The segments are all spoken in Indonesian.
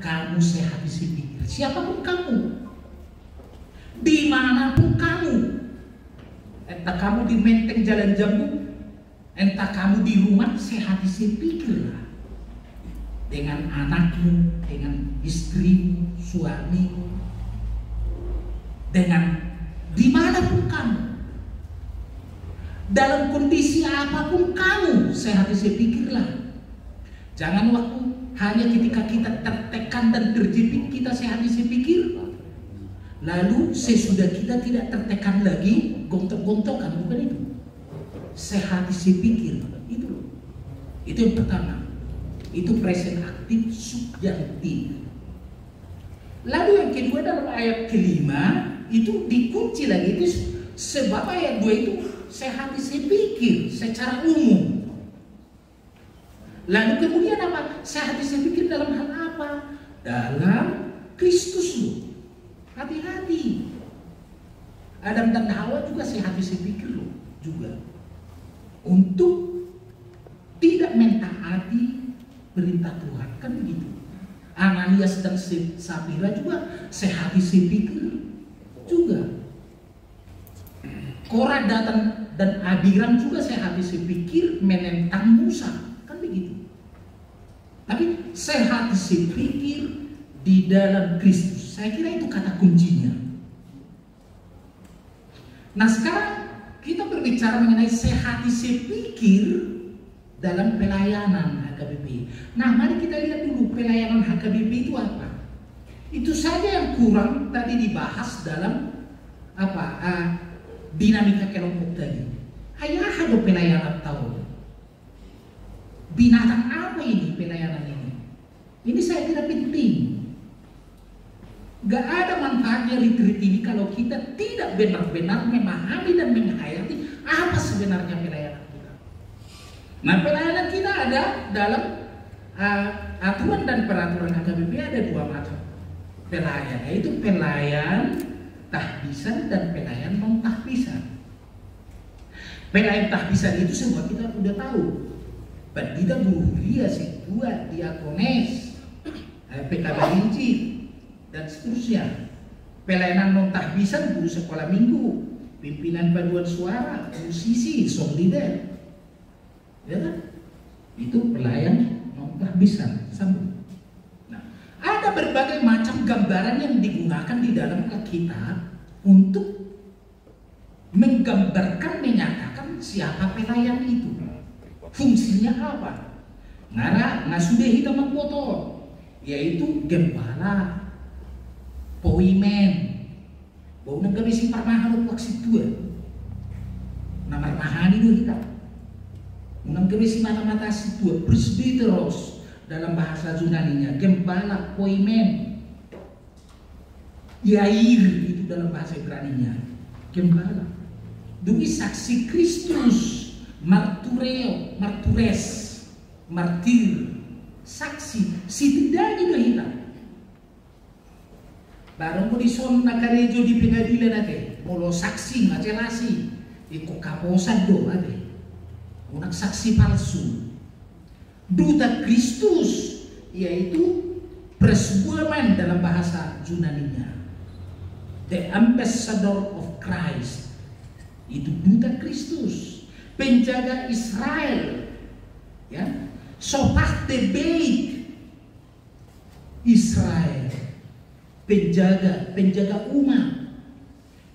kamu sehati sepikir, siapapun kamu, dimanapun kamu, entah kamu di Menteng Jalan Jambu, entah kamu di rumah, sehati sepikirlah dengan anakmu, dengan istrimu, suamimu, dengan dimanapun kamu, dalam kondisi apapun kamu, sehati sepikirlah. Jangan waktu hanya ketika kita tertekan dan terjepit kita sehati sepikir, lalu sesudah kita tidak tertekan lagi gontok-gontokan, bukan itu. Sehati sepikir itu yang pertama. Itu present aktif subjantif. Lalu yang kedua dalam ayat kelima itu dikunci lagi, itu sebab ayat 2 itu sehati sepikir secara umum. Lalu kemudian apa? Sehati sepikir dalam hal apa? Dalam Kristus loh. Hati-hati. Adam dan Hawa juga sehati sepikir loh juga. Untuk tidak mentaati perintah Tuhan, kan begitu. Ananias dan Safira juga sehati sepikir juga. Korah dan Abiram juga sehati sepikir menentang Musa, kan begitu. Tapi sehati sepikir di dalam Kristus, saya kira itu kata kuncinya. Nah sekarang kita berbicara mengenai sehati sepikir dalam pelayanan HKBP. Nah mari kita lihat dulu pelayanan HKBP itu apa. Itu saja yang kurang tadi dibahas dalam dinamika kelompok tadi. Ayah ada pelayanan tahu. Binatang apa ini pelayanan ini? Ini saya kira penting. Gak ada manfaatnya retreat ini kalau kita tidak benar-benar memahami dan menghayati apa sebenarnya pelayanan kita. Nah pelayanan kita ada dalam aturan dan peraturan HKBP ada 2 macam pelayan, yaitu pelayan tahbisan dan pelayan non tahbisan. Pelayan tahbisan itu semua kita sudah tahu. Pendeta Buhuria, Situa, Diakones, PKB Injil dan seterusnya. Pelayanan non tahbisan guru sekolah minggu, pimpinan paduan suara, musisi, song leader. Ya kan? Itu pelayan non tahbisan. Sambung. Nah, ada berbagai macam gambaran yang digunakan di dalam Alkitab untuk menggambarkan, menyatakan siapa pelayan itu, fungsinya apa. Nah sudah hitam motor, yaitu gembala, poimen, bau nggak bisa parmahan waktu tua, nama parmahan itu hitam, nggak bisa mata situa, presbyteros dalam bahasa Yunaninya, gembala, poimen, yair itu dalam bahasa Ibraninya, gembala. Demi saksi Kristus, martureo, martures, martir, saksi, setidaknya juga hitam. Barang mo di son nakarejo di pengadilan ate, molo saksi ngacelasi, iko kaposan do ate, unak saksi palsu. Duta Kristus, yaitu presbyteron dalam bahasa Yunaninya, the ambassador of Christ. Itu duta Kristus, penjaga Israel, ya, sopate bait Israel, penjaga umat.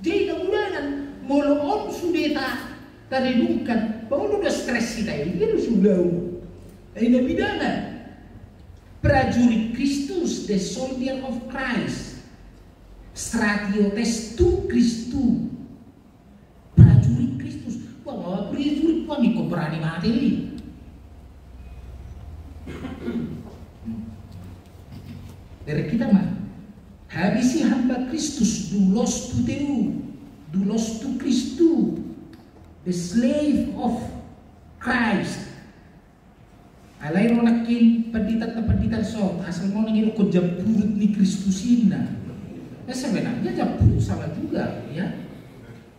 Jadi kemudian molo on sudah tarinungkan, bahwa udah stres kita ini sudah, ini pidana. Prajurit Kristus, the soldier of Christ, stratiotes tu Kristus. Prajurit Kristus, wah prajurit wah nih kok berani mati ini. Dari kita mah, habisi hamba Kristus, dulos tu Teu, dulos tu Kristus, the slave of Christ. Alay ro nakin pendidikan so, asal mau nangin ko jabut ni Kristusina. Ya sebenarnya jabut salah juga, ya.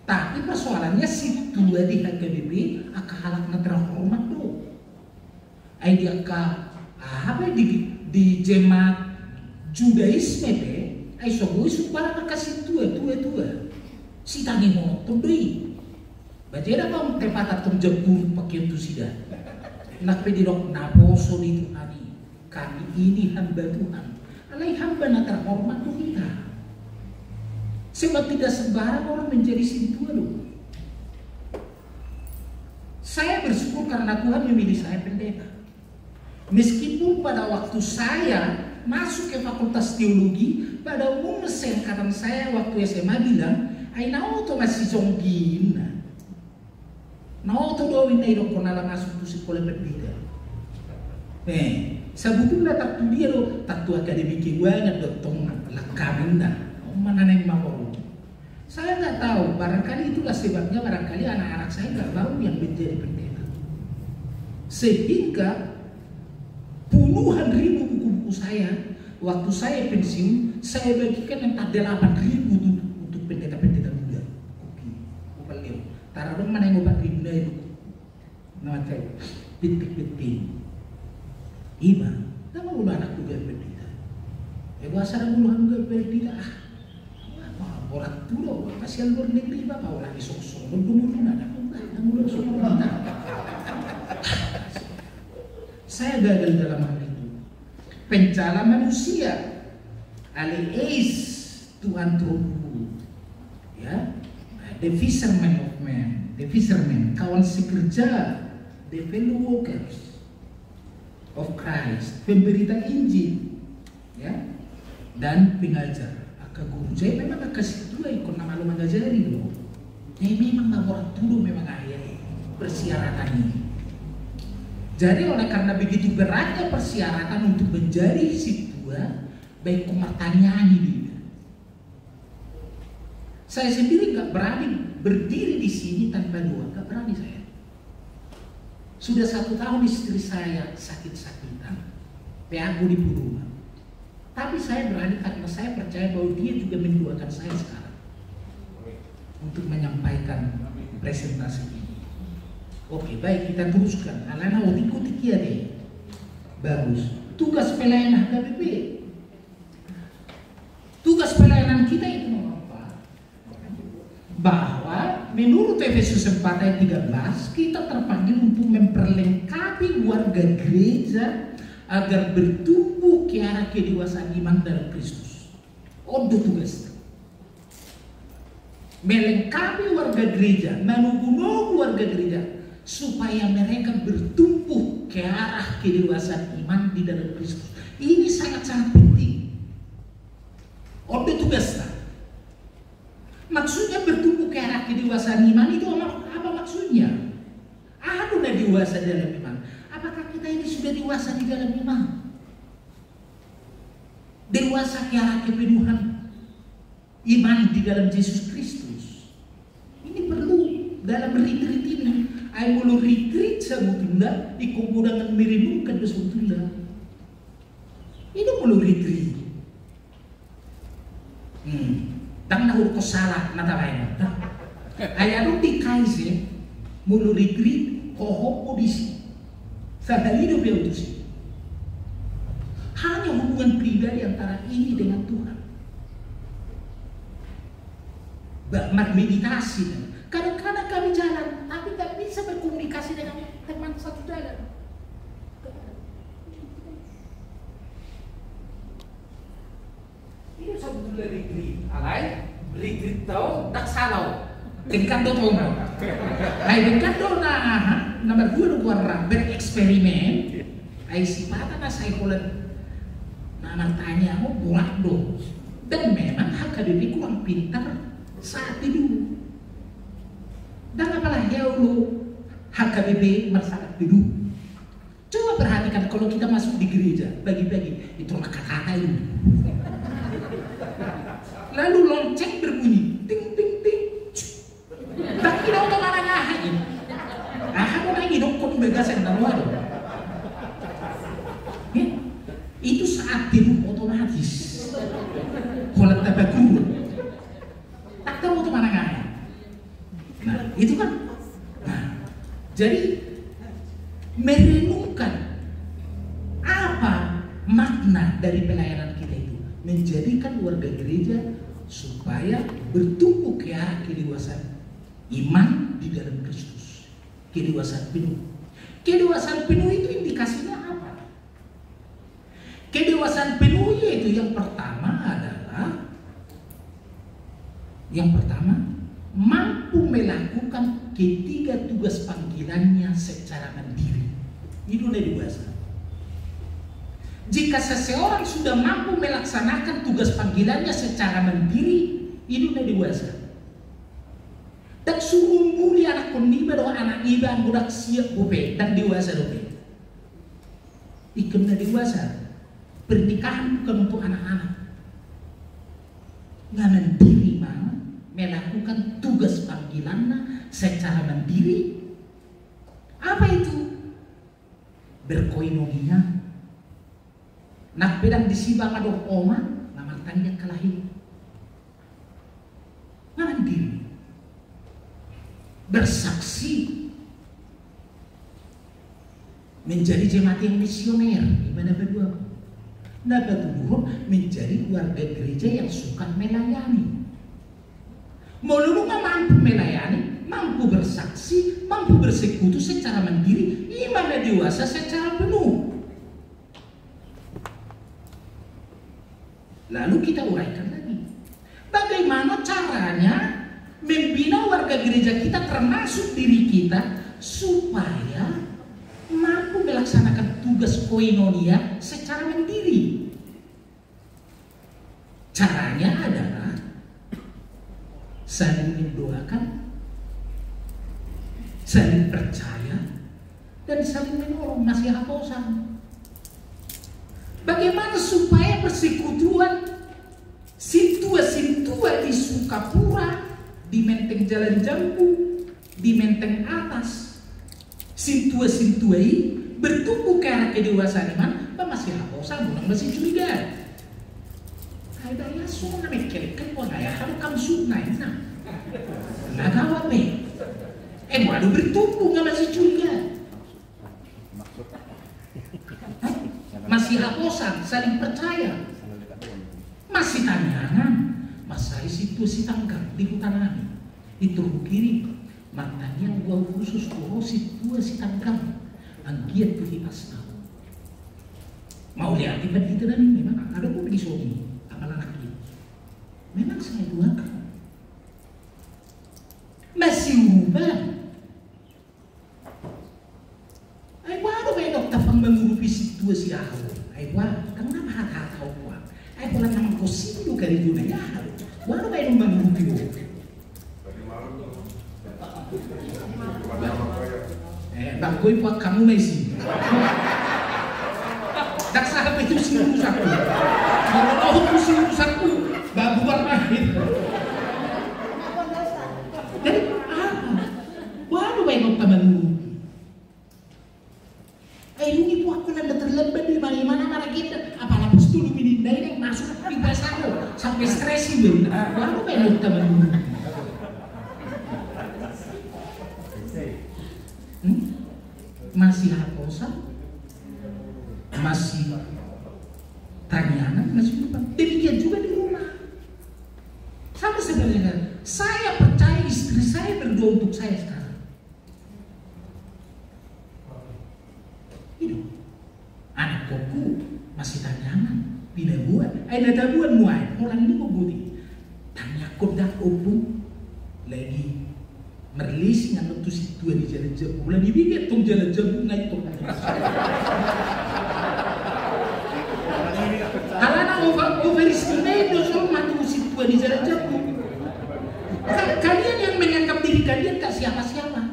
Tapi persoalannya si tua di HKBP akahalak na terhormat do. Ay di aka apa di jemaat Judaisme pe ai sogoi supaya kasih tua. Si tangi mo tondoi. Bajeda kau tempat atom jempur pakai tu sida. Nak pedirok naboso di Tuhan. Kami ini hamba Tuhan. Alai hamba nak terhormat tu kita. Sebab tidak sembarang orang menjadi sintua loh. Saya bersyukur karena Tuhan memilih saya pendeta. Meskipun pada waktu saya masuk ke fakultas teologi, pada umum mesin kata saya waktu SMA bilang, "Ai nau to masih jonggin." Nau to do winai do konala masuk tu sekolah berbeda. Sebetulnya tak tu dia lo, tak tu akademik wangan dotong lakaminda. Mana yang mau? Saya nggak tahu. Barangkali itulah sebabnya barangkali anak-anak saya nggak mau yang menjadi pendeta. Sehingga puluhan ribu buku-buku saya waktu saya pensiun saya bagikan entah 8.000 untuk pendeta-pendeta muda. Oke, beliau. Taruh dong mana yang 4.000 itu? Nama saya pitik-pitik. Iba, nama ulah anak juga pendeta. Bahasa orang juga pendeta. Orang tua, pasien luar negeri bapak orang isok-isok, mundur-mundur ada mundur semua. Saya gagal dalam hal itu. Pencala manusia, alias Tuhan Tuhan, ya, the fisherman of men, the fisherman, kawan sekerja, the fellow workers of Christ, pemberita Injil, ya, dan pengajar. Guru saya memang kasih tua ikut nama lu mengajari loh. Memang orang dulu memang ayah persyaratan ini. Jadi oleh karena begitu beratnya persyaratan untuk menjadi si tua, baik pemertanyaan ini. Saya sendiri nggak berani berdiri di sini tanpa doa, nggak berani saya. Sudah 1 tahun istri saya sakit-sakitan, PAGU di rumah. Tapi saya berani karena saya percaya bahwa dia juga mendoakan saya sekarang untuk menyampaikan presentasi ini. Oke, baik, kita teruskan. Alana ikuti kia deh. Bagus. Tugas pelayanan HKBP. Tugas pelayanan kita itu apa? Bahwa menurut Efesus 4 ayat 13 kita terpanggil untuk memperlengkapi warga gereja agar bertumbuh ke arah kedewasaan iman dalam Kristus. Itu tugas. Melengkapi warga gereja, menugu warga gereja supaya mereka bertumbuh ke arah kedewasaan iman di dalam Kristus. Ini sangat-sangat penting. Itu tugas. Maksudnya bertumbuh ke arah kedewasaan iman itu apa maksudnya? Apa udah dewasa dalam iman? Apakah kita ini sudah dewasa di dalam iman? Dewasa ke arah kepenuhan iman di dalam Yesus Kristus. Ini perlu dalam retreat ini. Ay mulu retreat sebetulnya dikumpulkan merenungkan sebetulnya. Ini mulu retreat. Tang nahur ko salah natawain. Ay anu di kaise mulu retreat hoho podisi. Sadalido beutusi. Hanya hubungan pribadi antara ini dengan Tuhan. Meditasi. Kadang-kadang kami jalan, tapi tak bisa berkomunikasi dengan teman satu jalan. Ini sebetulnya retreat. Alay, retreat tahu tak salah. Tingkat do tahu. Ay tingkat do na nomor 2 orang bereksperimen. Ay sipata na psikolog na tanya mo buat do. Dan memang HKBP kurang pintar saat itu. Dan apalagi lu HKBP masyarakat dulu. Coba perhatikan kalau kita masuk di gereja bagi-bagi itu kata-kata itu. Lalu lonceng berbunyi ting ting ting. Tak kira untuk orang ngahain. Aku lagi dokon begasan naruh. Itu saat tidur otomatis. Kalau tabakur. Tak tahu untuk mana ngahain. Nah, itu kan. Nah, jadi merenungkan apa makna dari pelayanan kita itu. menjadikan warga gereja supaya bertumbuh ke arah kedewasaan iman di dalam Kristus. Kedewasaan penuh. Kedewasaan penuh itu indikasinya apa? Kedewasaan penuh yaitu yang pertama adalah mampu melakukan ketiga tugas panggilannya secara mandiri. Itu dewasa. Jika seseorang sudah mampu melaksanakan tugas panggilannya secara mandiri, itu dewasa. Dan suruh mulia anak koniba doa anak iba budak siap bupe dan dewasa dope. Ikut dewasa. Pernikahan bukan untuk anak-anak. Nggak mandiri mah melakukan tugas panggilannya secara mandiri. Apa itu? Berkoinonia. Nak pedang disibang adoh oma, namatanya kelahi. Nggak mandiri. Bersaksi. Menjadi jemaat yang misioner. Gimana berdua? Naga turun menjadi warga gereja yang suka melayani. Melulu mampu melayani, mampu bersaksi, mampu bersekutu secara mandiri, iman dan dewasa secara penuh. Lalu kita uraikan lagi, bagaimana caranya membina warga gereja kita termasuk diri kita supaya mampu melaksanakan tugas koinonia secara mandiri. Caranya adalah saling mendoakan, saling percaya, dan saling menolong nasihat bosan. Bagaimana supaya persekutuan sintua-sintua di Sukapura, di Menteng Jalan Jambu, di Menteng Atas, sintua-sintua ini bertumbuh ke arah kedewasaan iman, masih bosan, bukan masih curiga. Ada ya suara mekelkan kok ya kalau kamu sunai nah gawat nih. Waduh bertumbuh nggak masih curiga. Masih bosan, saling percaya. Masih tanyakan, masa situasi tanggap di hutan kami. Itu kiri, matanya gua khusus gua situasi tanggap. Anggiat tuh hipas tahu. Mau lihat tiba itu dan memang ada kok di suami, apalah lagi. Memang saya doakan. Masih ubah. Waduh kayak dokter mengurupi situasi aku. Kenapa hak kau kuat? Pola nama kau sindu kali dunia. Waduh kayak mengurupi aku. Bang koi buat kamu Messi. Tak sahabat itu sih urusanku. Kalau aku sih urusanku, babu warnahit. Jadi apa? Waduh baik dokter mengurupi. Ini buat aku nanda terlambat di mana kita. Apalagi studi ini dari masuk di bahasa aku sampai stres ini. Waduh baik dokter mengurupi. Masih haposan, masih tanyakan, masih lupa. Demikian juga di rumah. Sama sebenarnya, saya percaya istri saya berdoa untuk saya sekarang. Itu anak koku masih tanyakan, bila buat, ada buat muai. Orang ini mau budi, tanya kodak opung lagi. Merlis ngan waktu situ di jalan jambu, bulan dibikin tong jalan jambu naik tong. Kalau nak overestimate dosol matu situ di jalan jambu. Kalian yang menganggap diri kalian tak siapa-siapa.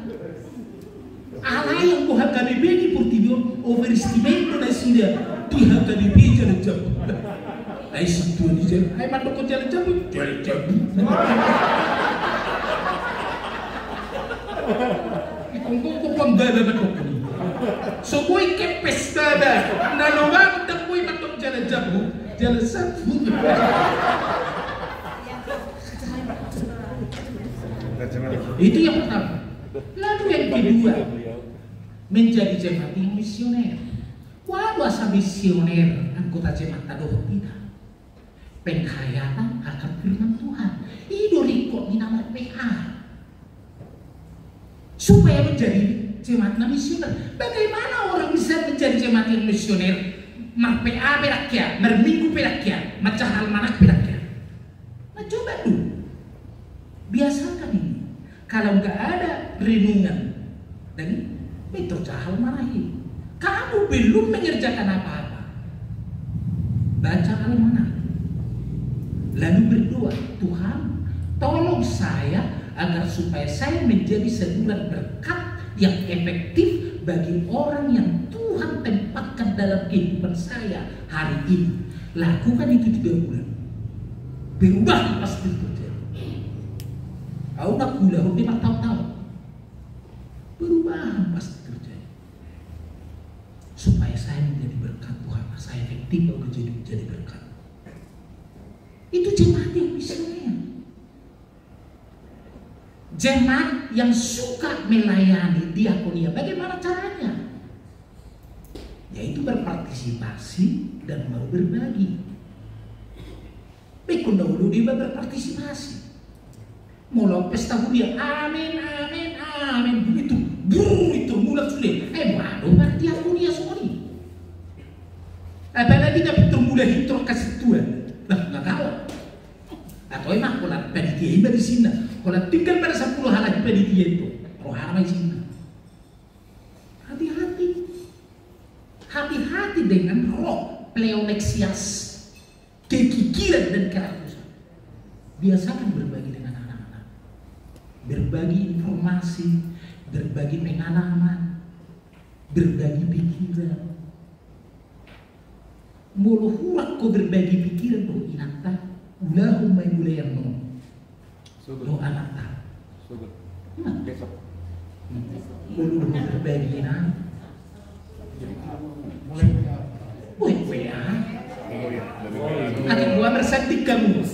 Allah yang kau HKBP di Portibio overestimate dari sini di HKBP jalan jambu. Dari situ di jalan, hai matu kau jalan jambu. Kung panggala matok ni. So boy kepes tada. Nalungan tak boy matok jalan jabu, jalan sabu. Itu yang pertama. Lalu yang kedua, menjadi jemaat yang misioner. Waduh asa misioner anggota jemaat tadoh tidak. penghayatan akan firman Tuhan. Itu riko ni nama PA. Supaya menjadi jemaat misioner. Bagaimana orang bisa menjadi jemaat yang misioner? PA perakya, merminggu perakya, macam almanak perakya. Nah coba dulu, biasakan ini. Kalau nggak ada renungan, dan itu cahal marahi. Kamu belum mengerjakan apa-apa. Baca almanak, lalu berdoa, Tuhan, tolong saya agar supaya saya menjadi sebulan berkat yang efektif bagi orang yang Tuhan tempatkan dalam kehidupan saya hari ini. Lakukan itu 3 bulan. Berubah pasti terjadi. Kau nak gula, kau bertahun-tahun. Perubahan pasti terjadi. Supaya saya menjadi berkat Tuhan, saya efektif menjadi berkat. Itu jemaat yang misioner. Jemaat yang suka melayani diakonia. Bagaimana caranya? Yaitu berpartisipasi dan mau berbagi. Bekun dahulu dia berpartisipasi. Mulai pesta dia, amin, amin, amin. Begitu, itu mulai sulit. Waduh, diakonia semua ini. Apalagi dapat termulai hitro kasih Tuhan. Nggak kalah. Atau emang kalau panitia iba di sini, kalau tinggal pada 10 halaman panitia itu, rohana di sini. Hati-hati, hati-hati dengan roh pleoneksias, kekikiran dan kerakusan. Biasakan berbagi dengan anak-anak, berbagi informasi, berbagi pengalaman, berbagi pikiran. Mulu huak kau berbagi pikiran tuh inata. Allahumma yang no anak tak. Besok. Mulu berbagi na. Mulai ya. Akin gua bersedik kamu.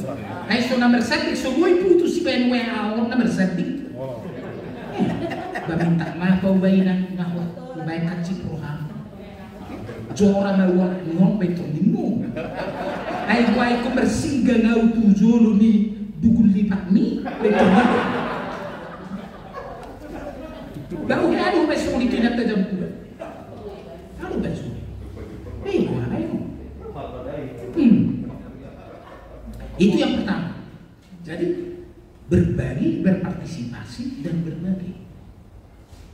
Ay so na bersedik so gua putus si ben WA on na bersedik. Baminta maaf kau bayinan ngawa baik kacip roham. Jora mawak ngom betul nimu. Ay guay ko bersinga ngau tujolo ni dugul lipat ni betul ni. Baru ada besok itu nak jam 2. Ada besok. Ayo. Itu yang pertama. Jadi berbagi, berpartisipasi dan berbagi.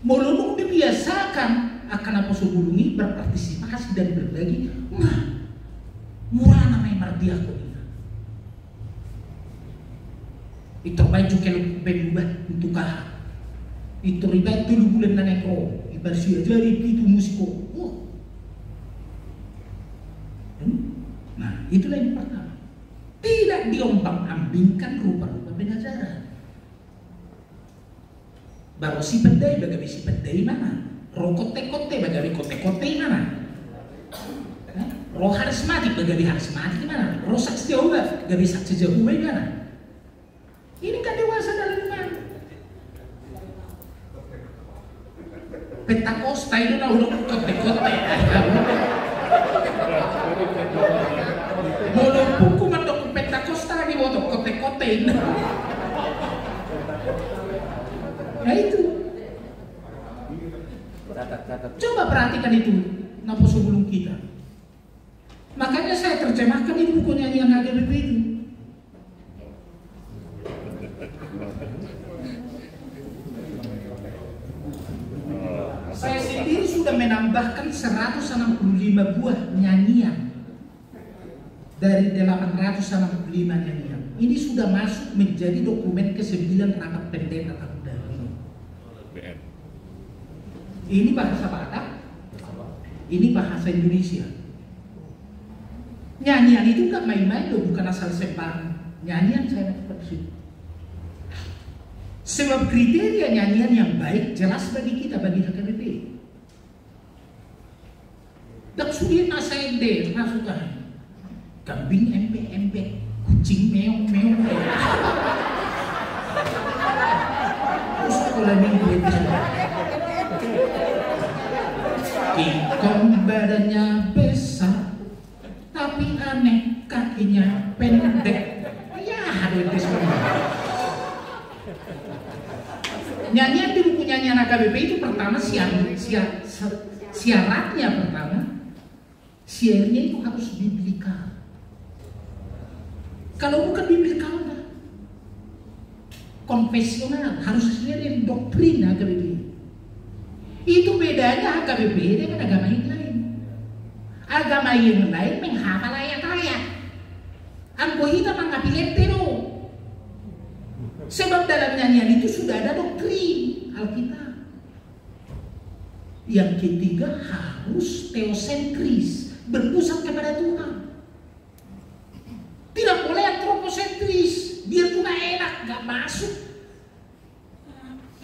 Molonung dibiasakan akan apa sebelumnya berpartisipasi dan berbagi. Nah, murah namanya mardiako ini. Itu baju kalau berubah untuk kah? Itu ribat 3 bulan na neko. Ibarsi ajari itu musiko. Nah, itulah yang pertama. Tidak diombang-ambingkan rupa-rupa pengajaran. Baru si pedai bagaimana si pedai mana? Rokote-kote bagaimana kote-kote mana? Roh harismatik bagaimana harismatik mana? Roh saksi Jehovah bagaimana saksi Jehovah mana? Ini kan dewasa dalam iman. Pentakosta itu na udah kote-kote. Mulu buku mandok Pentakosta lagi bodoh kote-kote. Nah itu. Coba perhatikan itu napa sebelum kita. Makanya saya terjemahkan itu buku nyanyian HGBP itu. Saya sendiri sudah menambahkan 165 buah nyanyian dari 865 nyanyian. Ini sudah masuk menjadi dokumen ke-9 rapat pendeta tahun ini. Ini bahasa Batak, ini bahasa Indonesia. Nyanyian itu nggak main-main loh, bukan asal sembarang. Nyanyian saya dapat di situ. Sebab kriteria nyanyian yang baik jelas bagi kita, bagi HKBP. Dan sudah saya deh masukkan kambing empe-empe, kucing meong-meong. Terus sekolah minggu itu semua. King Kong badannya besar, tapi aneh kaki kakinya pendek. Ya, aduh itu semua. Nyanyian di buku nyanyian AKBP itu pertama syaratnya pertama syairnya itu harus biblikal. Kalau bukan biblikal enggak. Konfesional, harus sesuai dengan doktrin AKBP. Itu bedanya AKBP dengan agama yang lain. Agama yang lain menghafal ayat-ayat. Anggo kita mengambil tero. Sebab dalam nyanyian itu sudah ada doktrin Alkitab. Yang ketiga harus teosentris, berpusat kepada Tuhan. Tidak boleh antroposentris, biar Tuhan enak, gak masuk.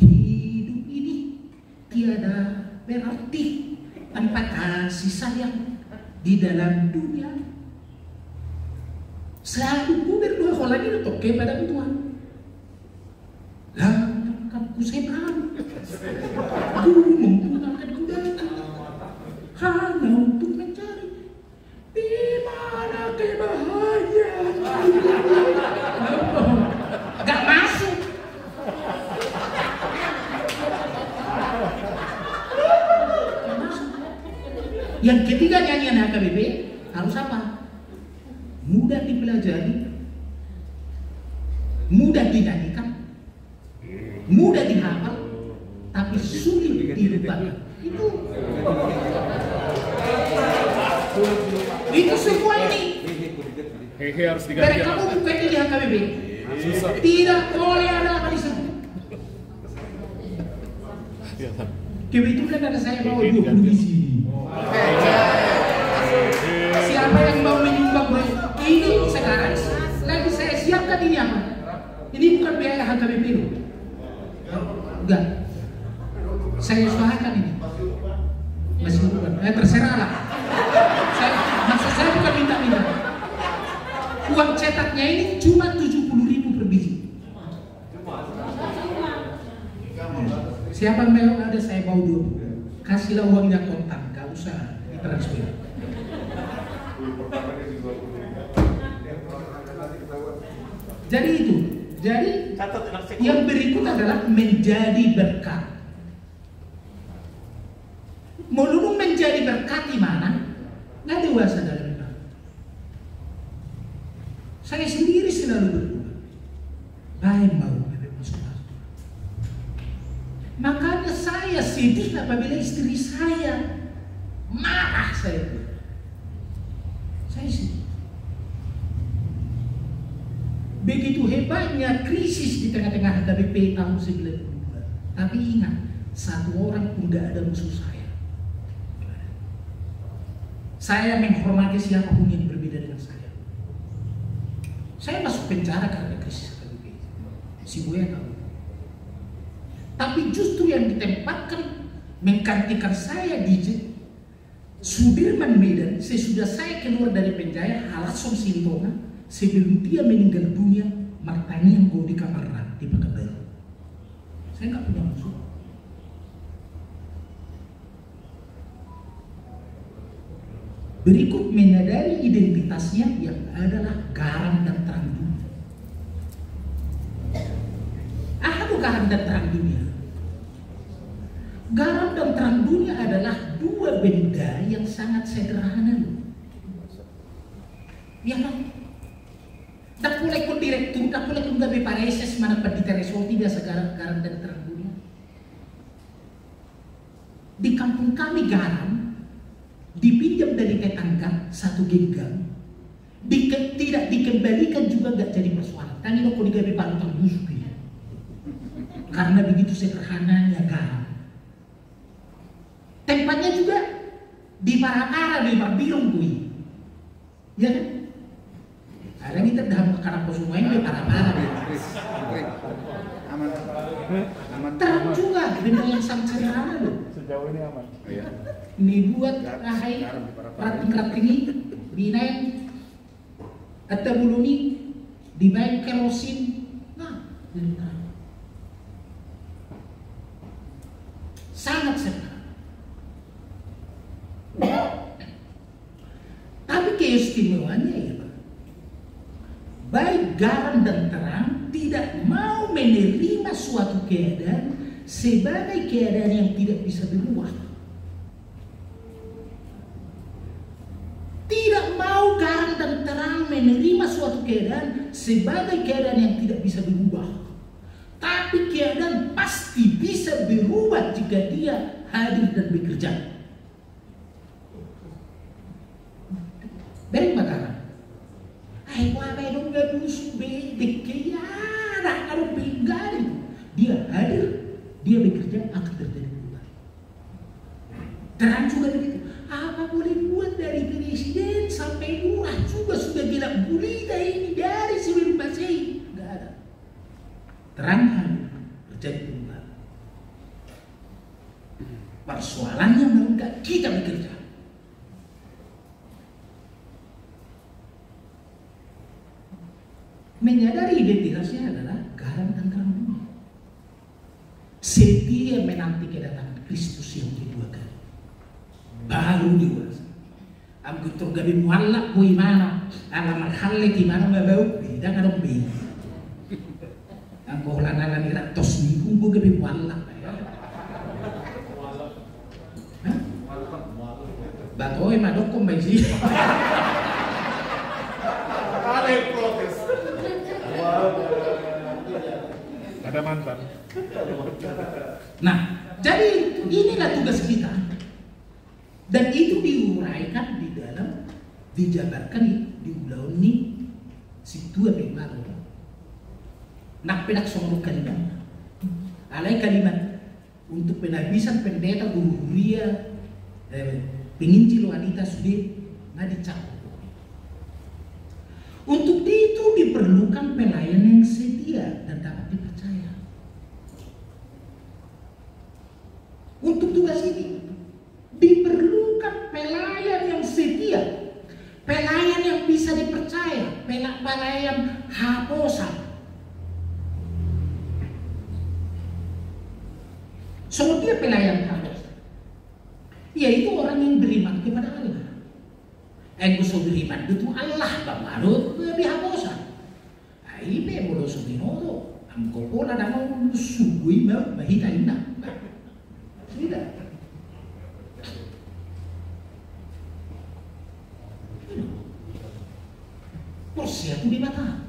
Hidup ini tiada berarti tanpa kasih sayang di dalam dunia. Selalu ku berdoa kalau lagi untuk kepada Tuhan. Langkahku seberang, gunung pun akan ku daki, hanya untuk mencari di mana kebahagiaan. Gak masuk. Yang ketiga nyanyian AKBP harus apa? Mudah dipelajari, mudah dinyanyikan, mudah dihafal, tapi sulit dilupakan. Itu semua ini. Harus diganti. Dari kamu buka ini di AKBP. Tidak boleh ada apa di sana. Kebetulan ada saya bawa 20 di sini. Siapa yang mau menyumbang ini sekarang? Lagi saya siapkan ini apa? Ini bukan biaya HKBP loh. Enggak. Saya usahakan ini. Masih bukan. Terserah lah. Maksud saya bukan minta-minta. Uang cetaknya ini cuma 70.000 per biji. Siapa yang mau ada saya bawa 20. Kasihlah uangnya kontan, gak usah ditransfer. Jadi itu. Jadi yang berikut adalah menjadi berkat. Melulu menjadi berkat di mana? Nggak dewasa dalam iman. Saya sendiri selalu berdoa. Baik mau makanya saya sedih apabila istri saya marah saya. Saya sedih. Begitu hebatnya krisis di tengah-tengah HKBP tahun 92. Tapi ingat, satu orang pun gak ada musuh saya. Saya menghormati siapapun yang berbeda dengan saya. Saya masuk penjara karena krisis HKBP. Si Buya tahu. Tapi justru yang ditempatkan menggantikan saya di Sudirman Medan, sesudah saya keluar dari penjara Halason Sintonga, sebelum dia meninggal dunia, Martani yang di kamar di Pekanbaru. Saya nggak punya musuh. Berikut menyadari identitasnya yang adalah garam dan terang dunia. Apa garam dan terang dunia? Garam dan terang dunia adalah dua benda yang sangat sederhana. Ya kan? Tak boleh pun direktur, tak boleh pun gabe pareses mana pendita resolti biasa garam dan terang dunia. Di kampung kami garam dipinjam dari tetangga 1 genggam, tidak dikembalikan juga nggak jadi persoalan. Tadi lo kau digabe palutan busuk ya. Karena begitu sederhananya garam. Tempatnya juga di Parakara, di Marbirung kui. Ya kan? Ada kita dalam karena konsumen di Parakara. Aman. Terang juga benda yang sangat sederhana loh. Sejauh ini aman. Ini buat rahai rating ini binain atau buluni dibaik kerosin. Nah, sangat sederhana. Tapi keistimewaannya ya Pak, 1 garam dan terang tidak mau menerima suatu keadaan sebagai keadaan yang tidak bisa berubah. Tidak mau garam dan terang menerima suatu keadaan sebagai keadaan yang tidak bisa berubah. Tapi keadaan pasti bisa berubah jika dia hadir dan bekerja. Beri makanan. Ay, wabay dong gak musuh bedek kaya nak kalau benggali. Dia hadir, dia bekerja akan terjadi perubahan. Terang juga begitu. Apa boleh buat dari presiden sampai lurah juga sudah gila gulita ini dari sebelum Masehi. Enggak ada. Terang hadir, terjadi perubahan. Persoalannya enggak kita bekerja. Menyadari identitasnya adalah garam dan terang dunia. Setia menanti kedatangan Kristus yang kedua kali. Baru dewasa. Ang gusto gabi muallak mo imana. Alam maghalit imana mabaw. Bida ka nung bida. Ang kuhulan na lang iratos ni kung gabi muallak. Batoy madok kung may siya. Ada mantan. Nah, jadi inilah tugas kita. Dan itu diuraikan di dalam, dijabarkan di ulang ini situ apa yang baru. Nak penak songro kalimat. Alai kalimat untuk penabisan pendeta guru Ria penginjil wanita sudah ngadicak. Untuk itu diperlukan pelayan yang setia dan dapat dipercaya. Untuk tugas ini diperlukan pelayan yang setia, pelayan yang bisa dipercaya, pelayan haposan. So dia pelayan haposan, yaitu orang yang beriman kepada Allah. Gusto beriman itu Allah baru bihaposan. Ay be mo so binodo. Ang kokola na mo sugui mo mahita ina. Tidak. Persiatu di mata.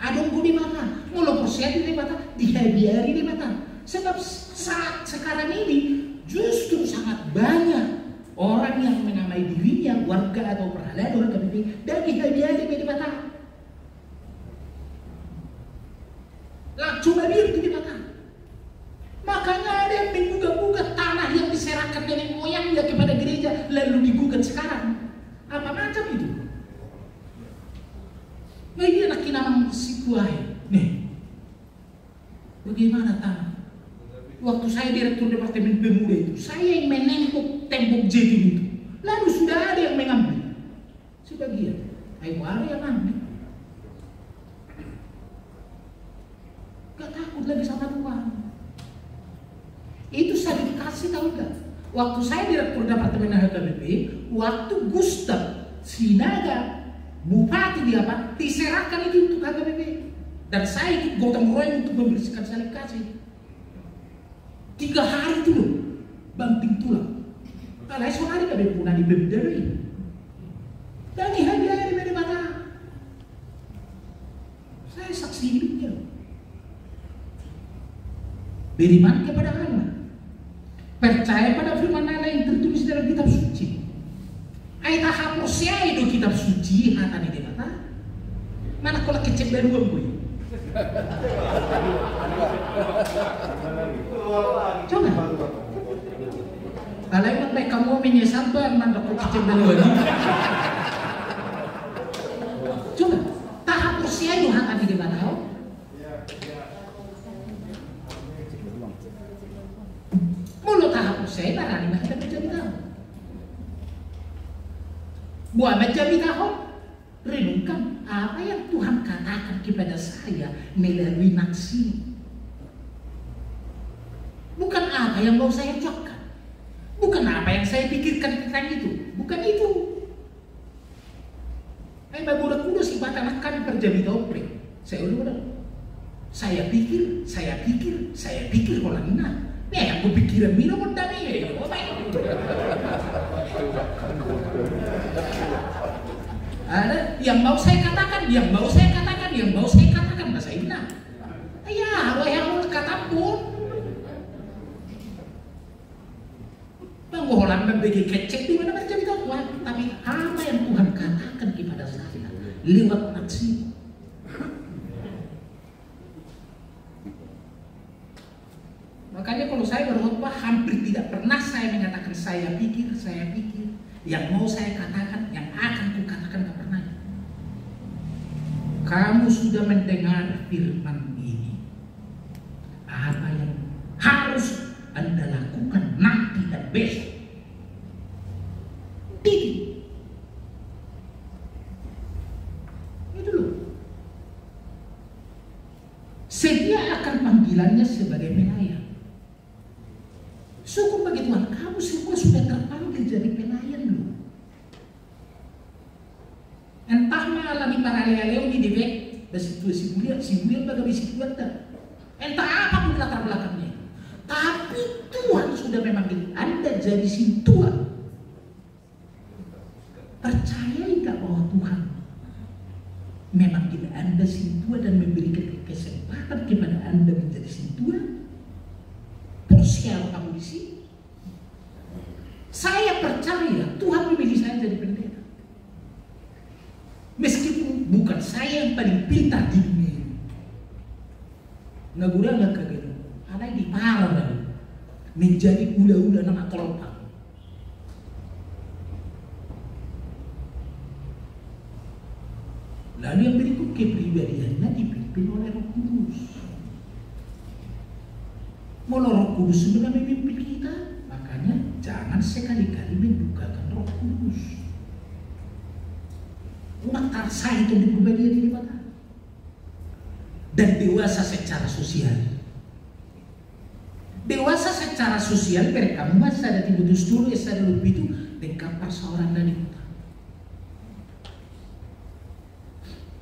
Adongku di mata. Mulu persiatu di mata. Dihabiari di mata. Sebab saat sekarang ini justru sangat banyak orang yang menamai dirinya warga atau perhalaan orang KBP dan dihabiari di mata. Cuma biar di mata. Makanya ada yang menggugat-gugat tanah yang diserahkan nenek moyangnya kepada gereja lalu digugat sekarang. Apa macam itu? Nah ini anak kinamang situasi. Nih, bagaimana tanah? Waktu saya direktur departemen pemuda itu, saya yang menempuk tembok jeti itu. Lalu sudah ada yang mengambil. Sebagian, ayo ada yang ambil. Gak takut lagi sama Tuhan. Itu saya dikasih tahu gak? Waktu saya direktur departemen HKBP, waktu Gustav Sinaga bupati di apa diserahkan itu untuk HKBP dan saya ikut gotong royong untuk membersihkan salib kasih. 3 hari itu loh banting tulang. Kalau esok hari kami punah di berdiri. Dan dihabiari dari mata. Saya saksi hidupnya. Beriman kepada Allah. Percaya pada firman Allah yang tertulis dalam kitab suci. Aita hapusnya itu kitab suci hata di mata. Mana kalau kecil dari gue. Coba. Kalau emang baik kamu menyesal tuh emang gak kecil dari gue. Coba. Tahap usia itu hata di mata. Mulut tahap usia barang ini ada menjadi tahu. Buat menjadi tahu. Renungkan apa yang Tuhan katakan kepada saya melalui nafsi. Bukan apa yang mau saya ucapkan. Bukan apa yang saya pikirkan tentang itu. Bukan itu. Bagulat kudo si batanak kami perjami dobre. Saya udah. Saya pikir orang yang gue pikiran minum udah nih. Ada yang mau saya katakan bahasa Ina. Ya, yang kata pun. Bang Holanda bagi kecek di mana macam itu Tuhan. Tapi apa yang Tuhan katakan kepada saya lewat aksi. Makanya kalau saya berkhotbah hampir tidak pernah saya menyatakan saya pikir. Yang mau saya katakan, yang akan kukatakan tidak pernah. Kamu sudah mendengar firman ini. Apa yang harus Anda lakukan nanti dan besok? Titik. Itu loh. Sedia akan panggilannya sebagai pelayan. Syukur bagi Tuhan, kamu semua sudah terpanggil jadi pelayan loh. Entah mengalami paralel di debek, dan situasi mulia bagi bisi kuat dah. Entah apapun latar belakangnya. Tapi Tuhan sudah memanggil Anda jadi sintua. Percaya enggak bahwa Tuhan memanggil Anda sintua dan memberikan kesempatan kepada Anda menjadi sintua? Siapa kamu di sini? Saya percaya Tuhan memilih saya jadi pendeta. Meskipun bukan saya yang paling pintar di dunia ini. Nagura nggak kaget. Anak di parah menjadi ula-ula nama kolpak. Lalu yang berikut kepribadiannya dipimpin oleh Roh Kudus. Mau Roh Kudus sebenarnya memimpin kita, makanya jangan sekali-kali mendukakan Roh Kudus. Maka saya itu dipribadian ini mana? Dan dewasa secara sosial. Dewasa secara sosial mereka masa ada tibutus dulu ada lebih itu dengan persoalan dari kita.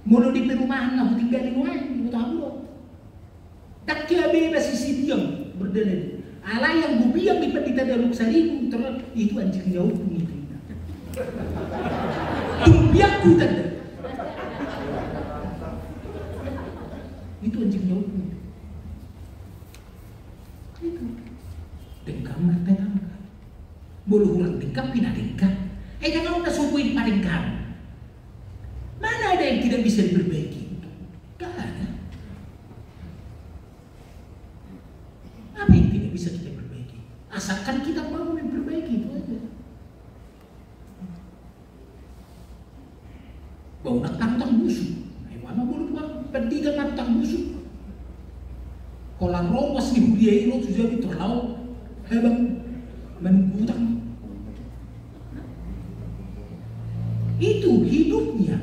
Mulu di perumahan aku tinggal di luar, di kota Hamburg. Tak kira bebas isi diam. Berdalil. Allah yang gubi yang dipetita daluk saribu itu anjing jauh pun itu. Tumpiakku tanda. Itu anjing jauh pun. Itu. Dengkam mata tangga. Bolu orang dengkam pindah dengkam. Jangan udah sukuin paling kamu. Mana ada yang tidak bisa diperbaiki? Gak ada. Apa yang tidak bisa kita perbaiki? Asalkan kita mau memperbaiki itu aja. Bau nak tantang busuk. Mana boleh buat pendidikan tantang busuk? Kolam rompas di budaya itu sudah terlalu hebat menggutang. Itu hidupnya.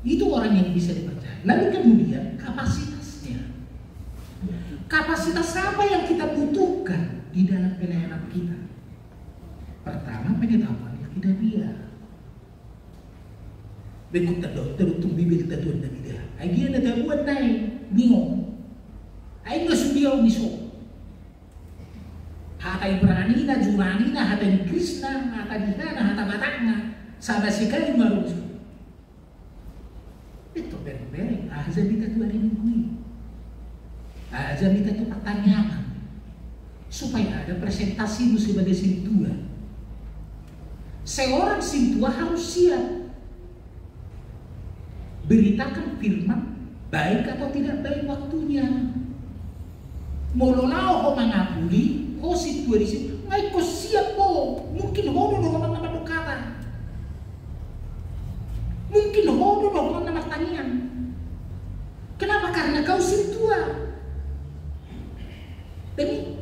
Itu orang yang bisa dipercaya. Lalu kemudian kapasitasnya. Kapasitas apa yang kita butuhkan di dalam pelayanan kita? Pertama, pengetahuan yang tidak biar. Bekut dokter untuk bibir tatuan dan tidak. Agi ada tabuan naik, bingung. Aing nggak sudiau miso. Hatai berani na jurani na hatai Krishna, hatai dihana, hatai batakna. Sama sekali marus. Itu bereng-bereng. Aja kita tuh hari minggu. Aja minta tuh pertanyaan supaya ada presentasi sebagai sintua. Seorang sintua harus siap beritakan firman baik atau tidak baik waktunya. Mololao ho mangapuli, ho sintua di sini, ngai ko siap po. Mungkin ho dulu nama kata, mungkin ho dulu nama pertanyaan. Kenapa? Karena kau sintua. Demi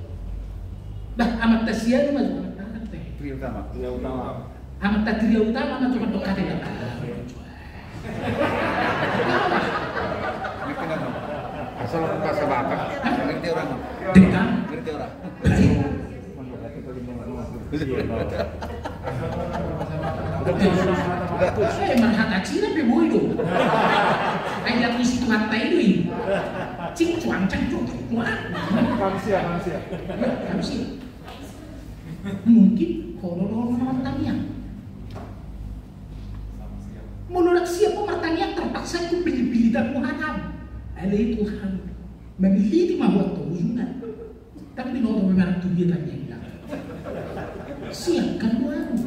amat tasia itu masuk amat tangan teh. Tria utama. Amat tria utama amat cuma dokat ya. Asal buka sebatak, ngerti orang. Dengan Ngerti orang. marhat acira pe boy do. Ay la misi tu hatai Cing cuang cang cuang cuang. Manusia. Mungkin kolor martania. Menolak siapa martania terpaksa itu pilih-pilih dan muhatam. Ada itu Tuhan memilih mahwa tujuan. Tapi noto memang tujuan tanya. Siapkan uang.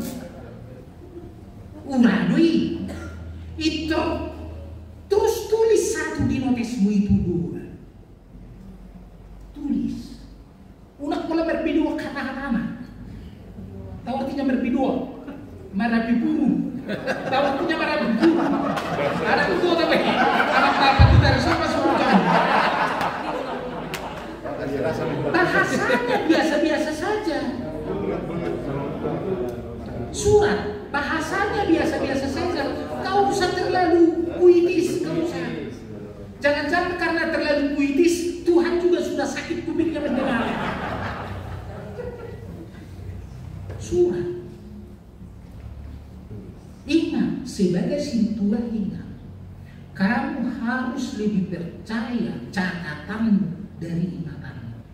Uradui itu terus tulis satu di notesmu itu dua. Tulis. Unak pola berbeda kata-kata. Tahu artinya berbeda? Marabi burung. Tahu artinya marabi burung. Ada itu tapi anak-anak kita sama semua. Bahasanya biasa-biasa saja. Surat bahasanya biasa-biasa saja. Kau usah terlalu puitis, kau usah. Jangan-jangan karena terlalu puitis Tuhan juga sudah sakit kupingnya mendengar. Surat. Ingat, sebagai sintua ingat, kamu harus lebih percaya catatanmu dari ingatanmu.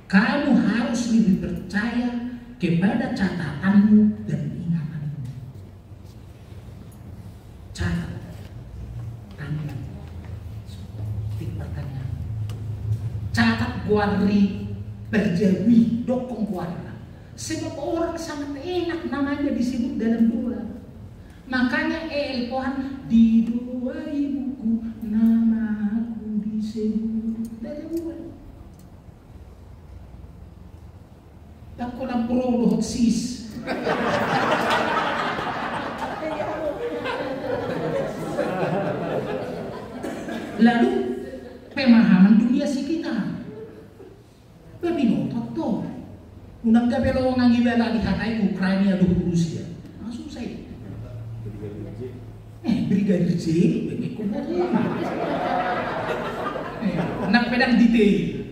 Kamu harus lebih percaya kepada catatanmu dan ingatanmu. Catat. Tanya. Tik pertanyaan. Catat kuari berjawi dokong kuara. Sebab orang sangat enak namanya disebut dalam doa. Makanya Tuhan di doa ibuku namaku disebut dalam doa. Tak kena perlu hot sis. Lalu pemahaman dunia sekitar. Tapi notot toh. Unang gabi lo ngangibela di hatai Ukraina do Rusia. Langsung saya. Brigadir J, bagi kumpulan. Nak pedang detail.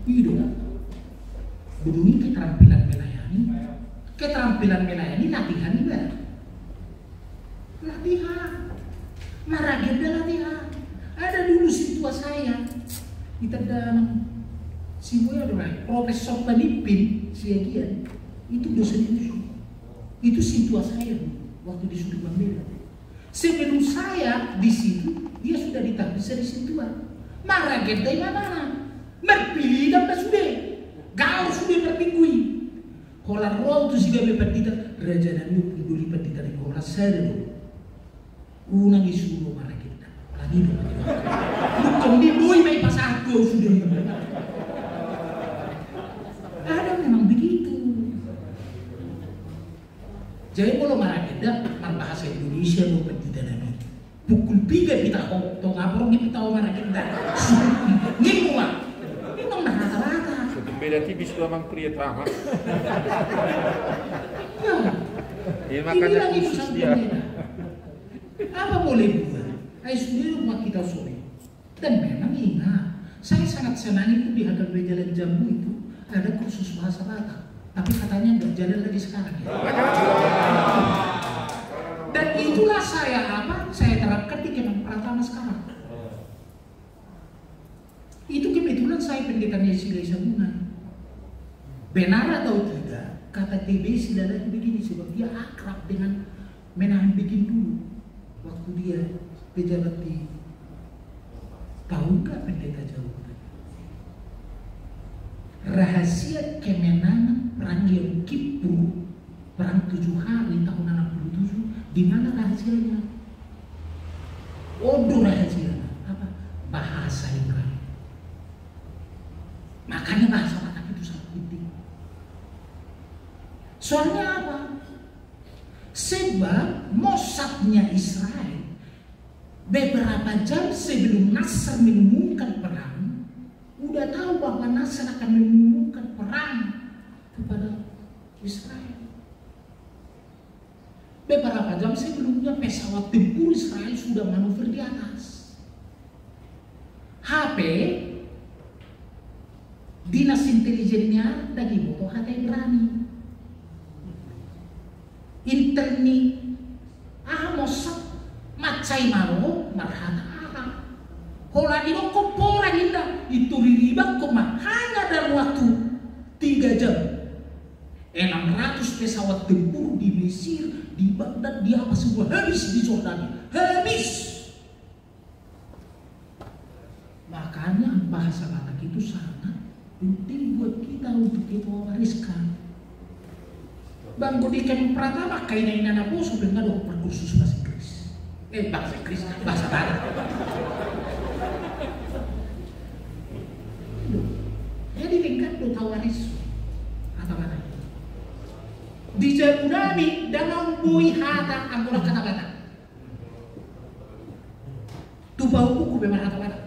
Itu. Bedungi keterampilan melayani latihan juga. Latihan. Maragenda latihan. Ada dulu situa saya. Kita dalam Sibuya ada Profesor Pemimpin Siagian. Itu dosen itu situa saya waktu di Sudut Bambela. Sebelum saya di situ, dia sudah ditahbis di situa. Maragenda mana? Merpilih dan sudah. Kau sudah bertinggui. Kalau roh itu juga berpatita raja dan lu peduli patita di kola saya dulu. Unang isulo maragenda. Lagi dong. Bukan di boy mai pas aku sudah. Ada memang begitu. Jadi kalau maragenda bahasa Indonesia lo patita nami. Pukul 3 kita to ngapor kita maragenda. Ngimua. Memang rata-rata. Beda tipis tuh emang pria trauma. Ya, makanya ini khusus dia. Apa boleh buat? Ayo sendiri rumah kita sore. Dan memang ingat, saya sangat senang itu di hadapan Jalan Jambu itu ada kursus bahasa Batak. Tapi katanya berjalan lagi sekarang ya. Dan itulah saya terapkan di Kemang Pratama sekarang. Itu kebetulan saya pendekatnya Sila Sabungan. Benar atau tidak, kata TB Silala itu begini sebab dia akrab dengan Menahan Begin dulu. Waktu dia pejabat di tahu nggak pendeta Jawa? Rahasia kemenangan perang Yom Kippur, perang 7 hari tahun 67, di mana rahasianya? Odo rahasianya apa? Bahasa Ibrani. Makanya bahasa Batak itu sangat penting. Soalnya apa? Sebab Mossadnya Israel beberapa jam sebelum Nasr mengumumkan perang, udah tahu bahwa Nasr akan mengumumkan perang kepada Israel. Beberapa jam sebelumnya pesawat tempur Israel sudah manuver di atas. HP dinas intelijennya lagi botoh hati berani. Interni Mossad macai maro marhata. Hola di rokok porang indah itu ribak koma hanya dalam waktu 3 jam. 600 pesawat tempur di Mesir, di Baghdad, di apa semua habis di Jordania, habis. Makanya bahasa Batak itu sangat penting buat kita untuk kita wariskan. Bang Budi Kem Pratama kainan anak bos sudah ngadu perkursus bahasa Inggris. Bahasa Inggris, bahasa Batak. Jadi tingkat do tawaris kata Batak. Di Jabunani danau bui hata anggola kata Batak. Tu bau buku memang kata Batak.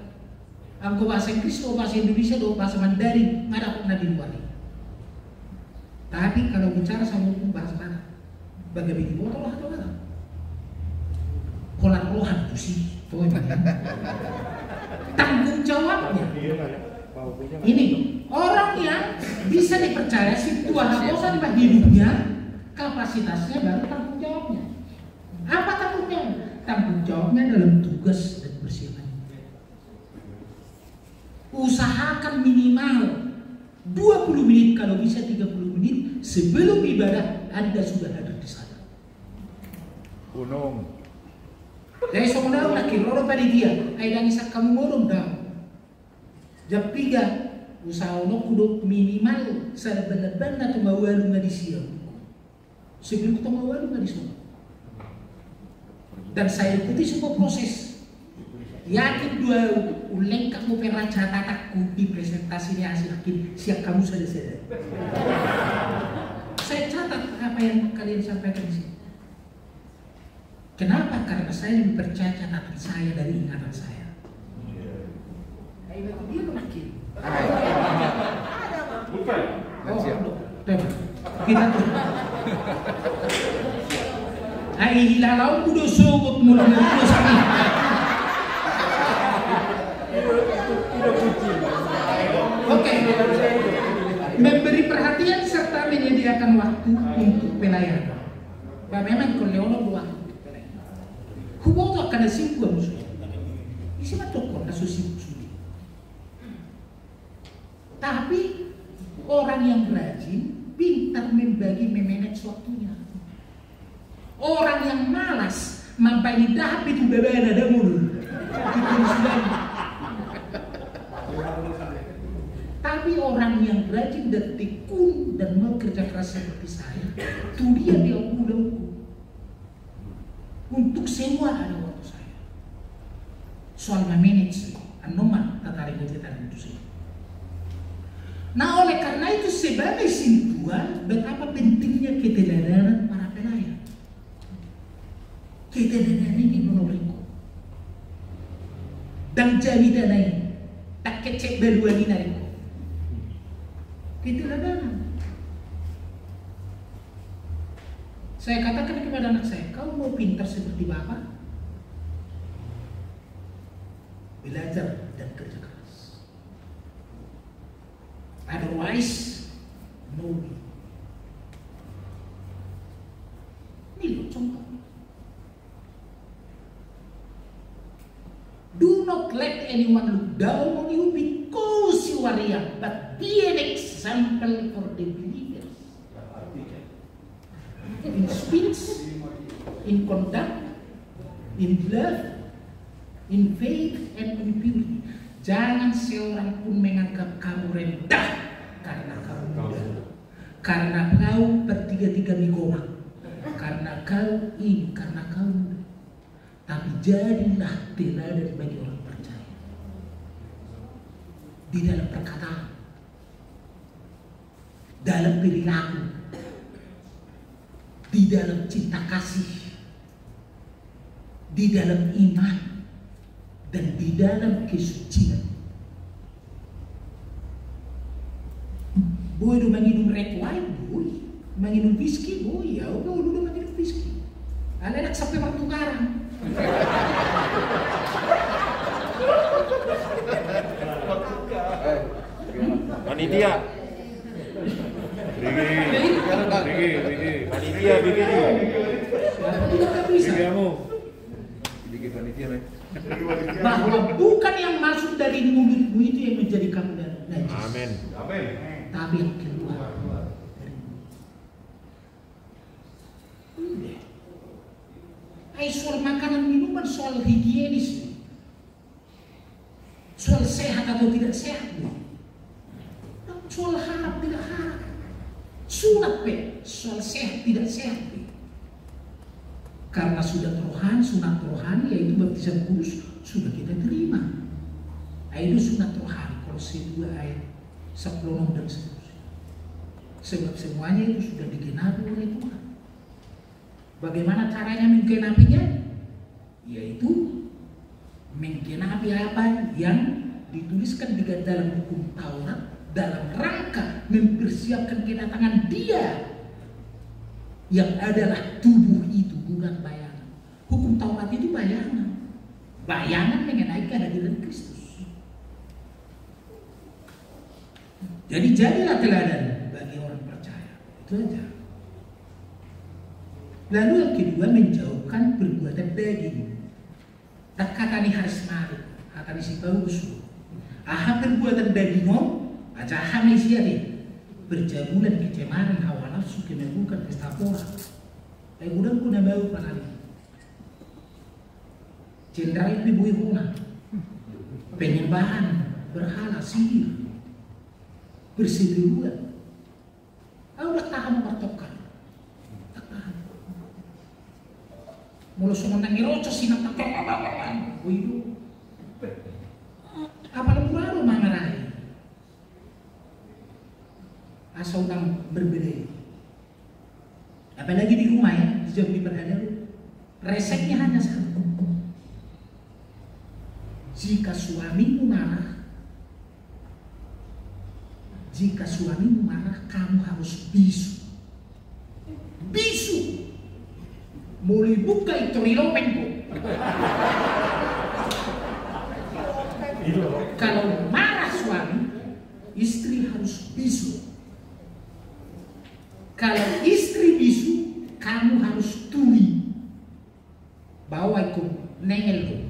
Anggo bahasa Inggris atau bahasa Indonesia atau bahasa Mandarin nggak ada pernah di luar. Tapi kalau bicara sama hukum bahasa Batak, bagaimana botol lah atau Batak? Kolan-kolan itu sih, tanggung jawabnya. Ini orang yang bisa dipercaya si Tuhan bosan di hidupnya, kapasitasnya baru tanggung jawabnya. Apa tanggungnya? Tanggung jawabnya dalam tugas dan persiapan. Usahakan minimal 20 menit, kalau bisa 30 menit sebelum ibadah Anda sudah ada di sana. Gunung. Dari sekolah nak kira panitia, ay dan isak kamu ngorong dah. Jam 3 usaha ono kudu minimal sa benar-benar tu mawalu nga di siya. Sebelum kita mawalu nga di sana. Dan saya ikuti semua proses. Yakin dua ulengkap mo peraca tatakku di presentasi ini hasil akhir siap kamu selesai. Saya catat apa yang kalian sampaikan di sini. Kenapa? Karena saya lebih percaya catatan saya dari ingatan saya. Dia makin. Bukan. Kita tuh. Ai hilalau kudu sugut mulai sama. Oke. Memberi perhatian serta menyediakan waktu untuk pelayanan. Bah memang kalau leono dua. Hubung tu akan simpuan musuh. Isi macam na susimpu. Tapi orang yang rajin pintar membagi memanage waktunya. Orang yang malas mampai dahap itu beban ada mulu. Tapi orang yang rajin dan tekun dan mau kerja keras seperti saya, itu dia udah untuk semua ada waktu saya. Soal memanage, anoman tata regulasi itu sih. Nah oleh karena itu sebagai simpulan betapa pentingnya keteladanan para pelayan. Keteladanan ini menurutku. Dan jadi danai tak kecek berdua ini nariku. Keteladanan. Saya katakan kepada anak saya, kau mau pintar seperti bapak? Belajar dan kerja keras. Otherwise, no. Ini loh contoh. Do not let anyone look down on you because you are young, but be an example for the believers. In speech, in conduct, in love, in faith, and in purity. Jangan seorang pun menganggap kamu rendah karena kamu muda, karena kau bertiga-tiga migoma, karena kau ini, karena kau muda. Tapi jadilah teladan bagi orang percaya di dalam perkataan, dalam perilaku, di dalam cinta kasih, di dalam iman, dan di dalam kesucian. Boy do manginum red wine, boy. Manginum whisky, boy. Ya, udah manginum whisky. Ada nak sampai pertukaran. Panitia. Rigi. Panitia bikin. Tidak bisa. Bikin kamu. Bikin panitia. bahwa bukan yang masuk dari mulutmu itu yang menjadi kamu najis. Amin. Tapi yang keluar dari mulut. Soal makanan minuman, soal higienis, soal sehat atau tidak sehat, soal harap tidak harap, sunat soal sehat tidak sehat. Karena sudah rohani, sunat rohani yaitu baptisan kudus sudah kita terima. Itu sunat rohani. Kolose 2 ayat 10 dan seterusnya. Sebab semuanya itu sudah digenapi oleh Tuhan. Bagaimana caranya menggenapinya? Yaitu menggenapi apa yang dituliskan di dalam hukum Taurat dalam rangka mempersiapkan kedatangan Dia yang adalah tubuh itu, bukan bayangan. Hukum Taurat itu bayangan. Bayangan mengenai kehadiran Kristus. Jadi jadilah teladan bagi orang percaya. Itu aja. Lalu yang kedua, menjauhkan perbuatan daging. Tak kata ni harus mari, kata ni si bagus. Aha perbuatan daging aja hamil siapa? Berjamulan kecemaran hawa nafsu kemebukan pesta pora. Udang kuna bau panali. Cendera ibu huna. Penyembahan berhala sihir. Perseteruan. Aulah tahan bertokan. Mula sumonang ngiroco sinap apa-apa. Widu. Apa baru mangarai? Asal orang berbeda. Apalagi di rumah ya, jauh di berada, resepnya hanya satu. Jika suamimu marah, kamu harus bisu. Bisu. Mulai buka itu rilopengku. Kalau marah suami, istri harus bisu. Kalau istri bisu, kamu harus tuli. Bawa ikut nengel tuh.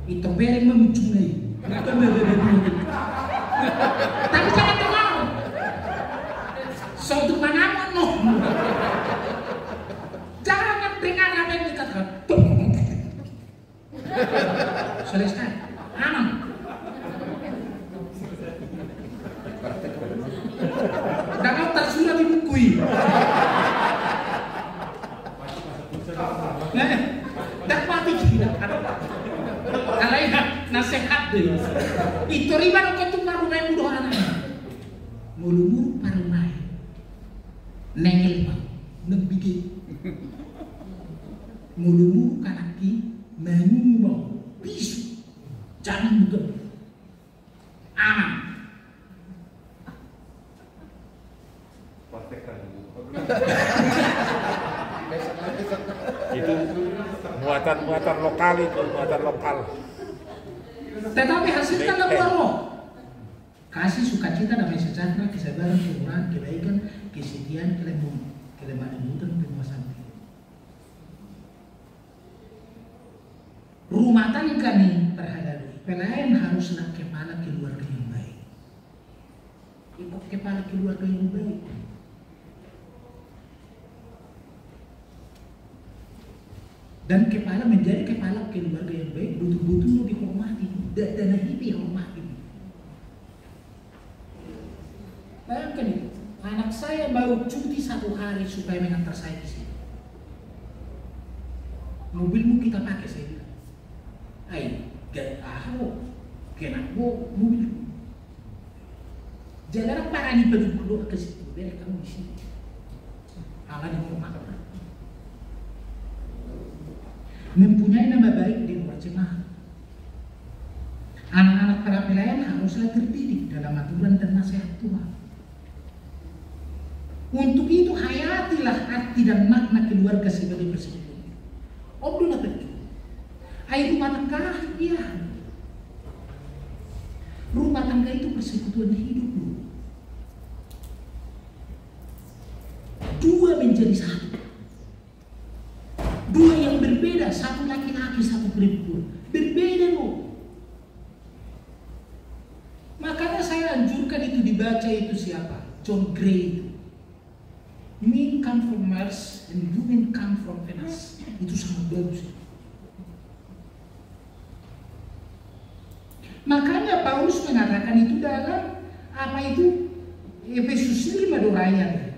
Itu bereng memucungai. Tapi jangan dengar. Suatu manaman no. Jangan dengar apa yang dikatakan. Selesai. Aman. Dan tak sudah dibukui. Tak pati tidak ada. Kalau nasihat deh. Itu riba untuk marumai mudah anak. Mulu marumai. Nengel mau nebigi. Mulu kanaki mengu mau bisu. Jangan bukan. Aman. Itu muatan lokal itu, muatan lokal. Tetapi hasilkan luar roh. Kasih sukacita damai sejahtera, kesabaran, kemurahan, kebaikan, kesetiaan, kelemah lembutan, penguasaan. Rumah tangga nih terhadap pelayan haruslah kepala keluarga yang baik. Ibu kepala keluarga yang baik. Dan kepala menjadi kepala keluarga yang baik, betul-betul dihormati, dan dihormati. Bayangkan itu, anak saya mau cuti 1 hari supaya mengantar saya ke sini. Mobilmu kita pakai, saya bilang. Kenapa mobil? Jangan parah nih berdua ke situ, biar kamu di sini. Allah dihormati. Mempunyai nama baik di luar jemaat. Anak-anak para pelayan haruslah terdidik dalam aturan dan nasihat Tuhan. Untuk itu hayatilah arti dan makna keluarga sebagai persekutuan. Obrolan begitu. Rumah tangga, iya. Rumah tangga itu persekutuan hidup dulu. 2 menjadi 1. 2 yang berbeda satu laki-laki, satu perempuan. Berbeda loh. Makanya saya anjurkan itu dibaca itu siapa? John Gray itu. Men come from Mars and women come from Venus. Itu sangat bagus. Makanya Paulus mengatakan itu dalam apa itu Efesus 5 doraya.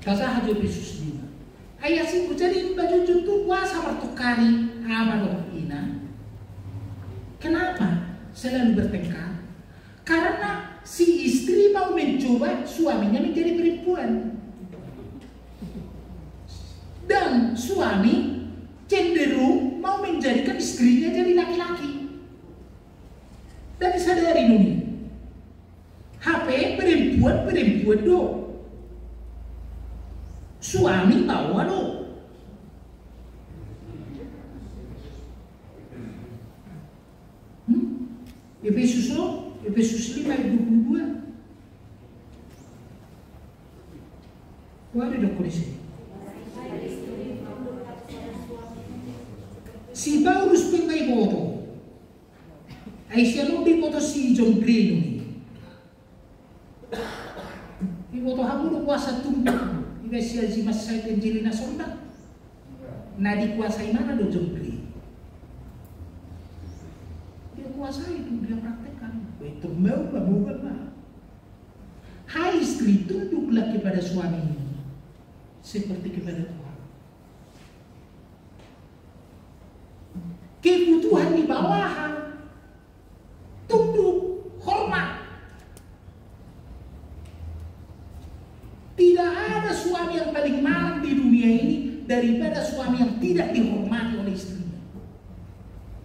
Kasa hajo Efesus 5. Ayat 1 jadi baju itu kuasa bertukari apa dong ina. Kenapa selalu bertengkar? Karena si istri mau mencoba suaminya menjadi perempuan. Dan suami cenderung mau menjadikan istrinya jadi laki-laki. Dan sadari Nuni, HP perempuan do, suami bawa do. Efesus 5 ayat 22. Wah, ada dok di sini. Si Paulus pengai boto. Ay siya mo di boto si John Gray ni. Di boto hamulo kuasa tumpang. Iba siya si Masay Angelina Sonda. Na di kuasai mana do John Gray. Dia kuasai itu, dia praktekkan. Itu mau bukan mah. Hai istri, tunduklah kepada suami seperti kepada Tuhan. Kebutuhan di bawahan, tunduk, hormat. Tidak ada suami yang paling marah di dunia ini daripada suami yang tidak dihormati oleh istrinya.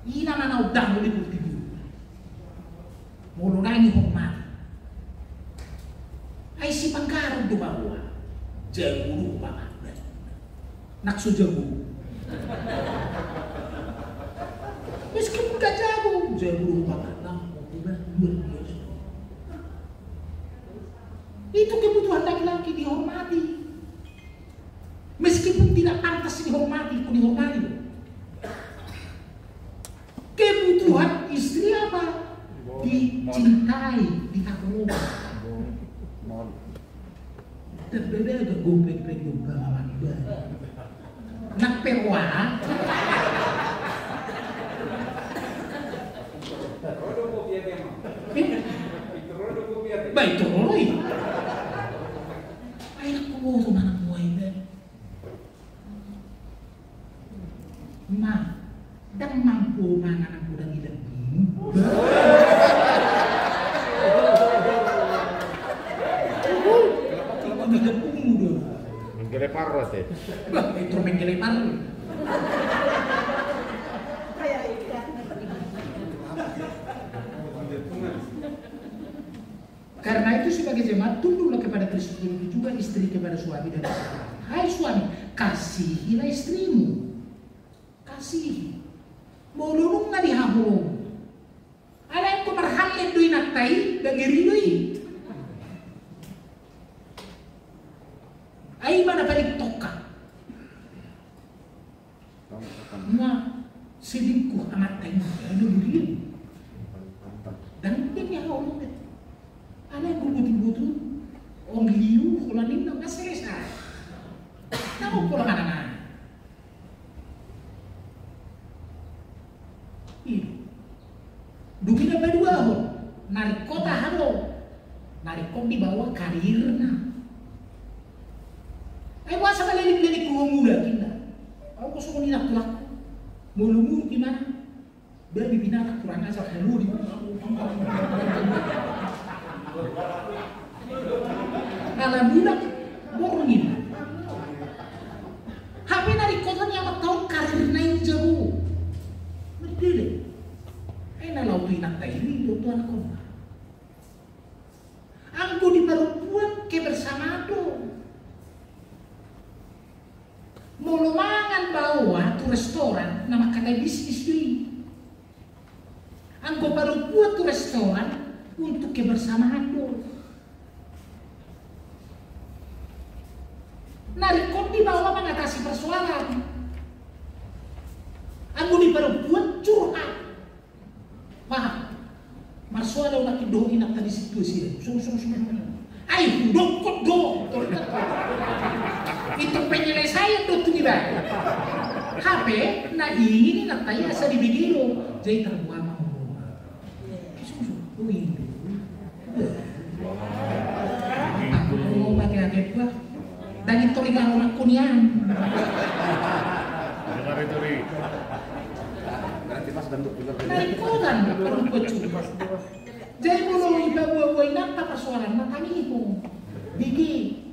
Ina mana udang boleh bertidur. Mulunani hormat. Ay si pangkarong do bawa. Jago banget. Nakso jago. Meskipun gak jago banget lah. Itu kebutuhan laki-laki dihormati. Meskipun tidak pantas dihormati, pun dihormati. Kebutuhan istri apa? Dicintai, dikagumi. Terbeda agak gombeng-gombeng banget. Nak perwa. Baik teroloi. Ayah aku mana muai ma, dan mampu mana aku dan hidup. Menggelepar roti. Bah, itu menggelepar. Karena itu sebagai jemaat tunduklah kepada Kristus, juga istri kepada suami dan istri. Hai suami, kasihilah istrimu. Kasihi. Molulung na dihabulong. Ada yang kumarhalit do'y naktay, gagiridoy. Ay mana balik toka. Nga, silingkuh amat tayo. Ano buriyan? Dan hindi niya kaulong. Ano yung bubutin-butin? Ang liu, kulanin ng kasesa. Naku ko lang nga. Dumi na ba dua ho? Narikota halo. Narikot di bawah karir na. Ay wasa malilig-lilig ko mula kita. Ako gusto ko nila tulak. Mulu-mulu gimana? Babi binata kurang asal haluri. Alhamdulillah borongin. Hape narikota niya matawag karir na yung jago. Berdili. Ay nalaw ito inakta ini, ito anak ko na. Ang ko di perempuan kebersamado. Mulumangan bawa tu restoran na makanay bisnis yun. Ang ko perempuan tu restoran untuk kebersamado. Narikot di bawah mengatasi persoalan. di situasi. Ayo, dokot do. Itu penyelesaian do tuh tidak. HP, nah ini nak tanya asa di begiro, jadi terbuang mau. Mau pakai HP gua, dan itu tinggal orang kunian. Nanti mas bentuk juga. Dari koran perlu pecu. Jadi kalau iba buah inak apa persoalan makanya itu bigi.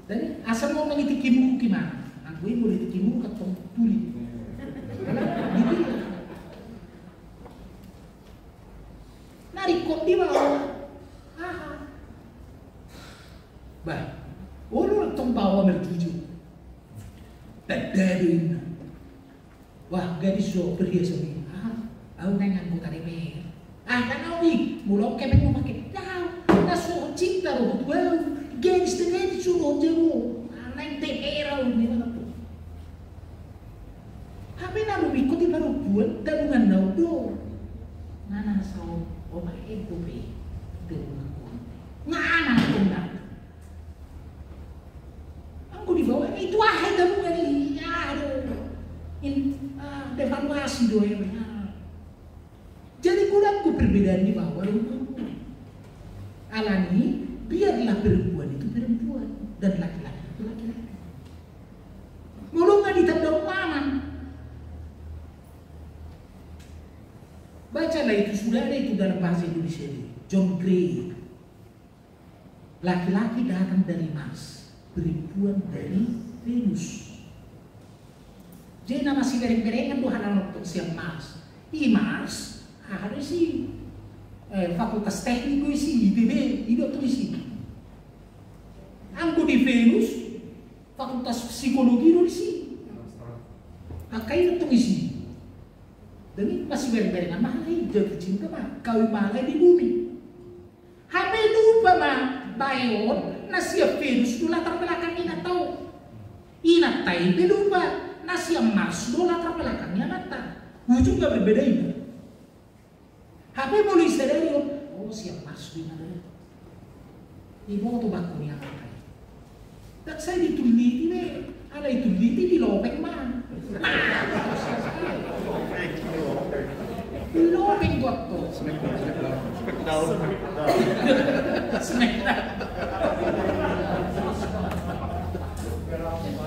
Dan asal mau mengitikimu gimana? Aku ini boleh tikimu ketong tuli. Gitu. Narik kok di bawah. Bah, orang tong bawa mercuju. Dadadin. Wah, gadis so perhiasan ini. Aku nanya anggota DPR. Kan Awi, mulai kemeng mau pakai. Nah, so cinta roh tuh. Gadis dengan suruh jemu. Neng DPR ini mana tuh? Tapi nalu ikuti baru buat dalungan naudo. Nana so, obat itu be. Ngana tuh nak. Aku dibawa itu dalungan ini. Ini devaluasi doang. Jadi kurangku perbedaan di bawah rumahku. Alani, biarlah perempuan itu perempuan dan laki-laki itu laki-laki. Mulu nggak ditanda mana? Bacalah itu sudah ada itu dalam bahasa Indonesia ini. John Gray. Laki-laki datang dari Mars, perempuan dari Venus. Jadi nama si bereng-berengan tuh anak untuk siap Mars. Mars harus sih fakultas teknik gue sih ITB itu tuh sih. Angku di Venus fakultas psikologi tuh sih. Akai itu sih. Dan ini masih bereng-berengan malai jatuh cinta mah kawin malai di bumi. Habe lupa mah bayon nasiap Venus tuh latar belakang ina tahu. Ina tai lupa. Nasi yang Mars, do latar belakangnya mata. Ujung gak berbeda ini. HP boleh sadari, oh siap Mars di mana? Ibu tuh baku yang apa? Tak saya dituliti deh, ada dituliti di lopeng mah. Di lopeng gua tuh. Smackdown.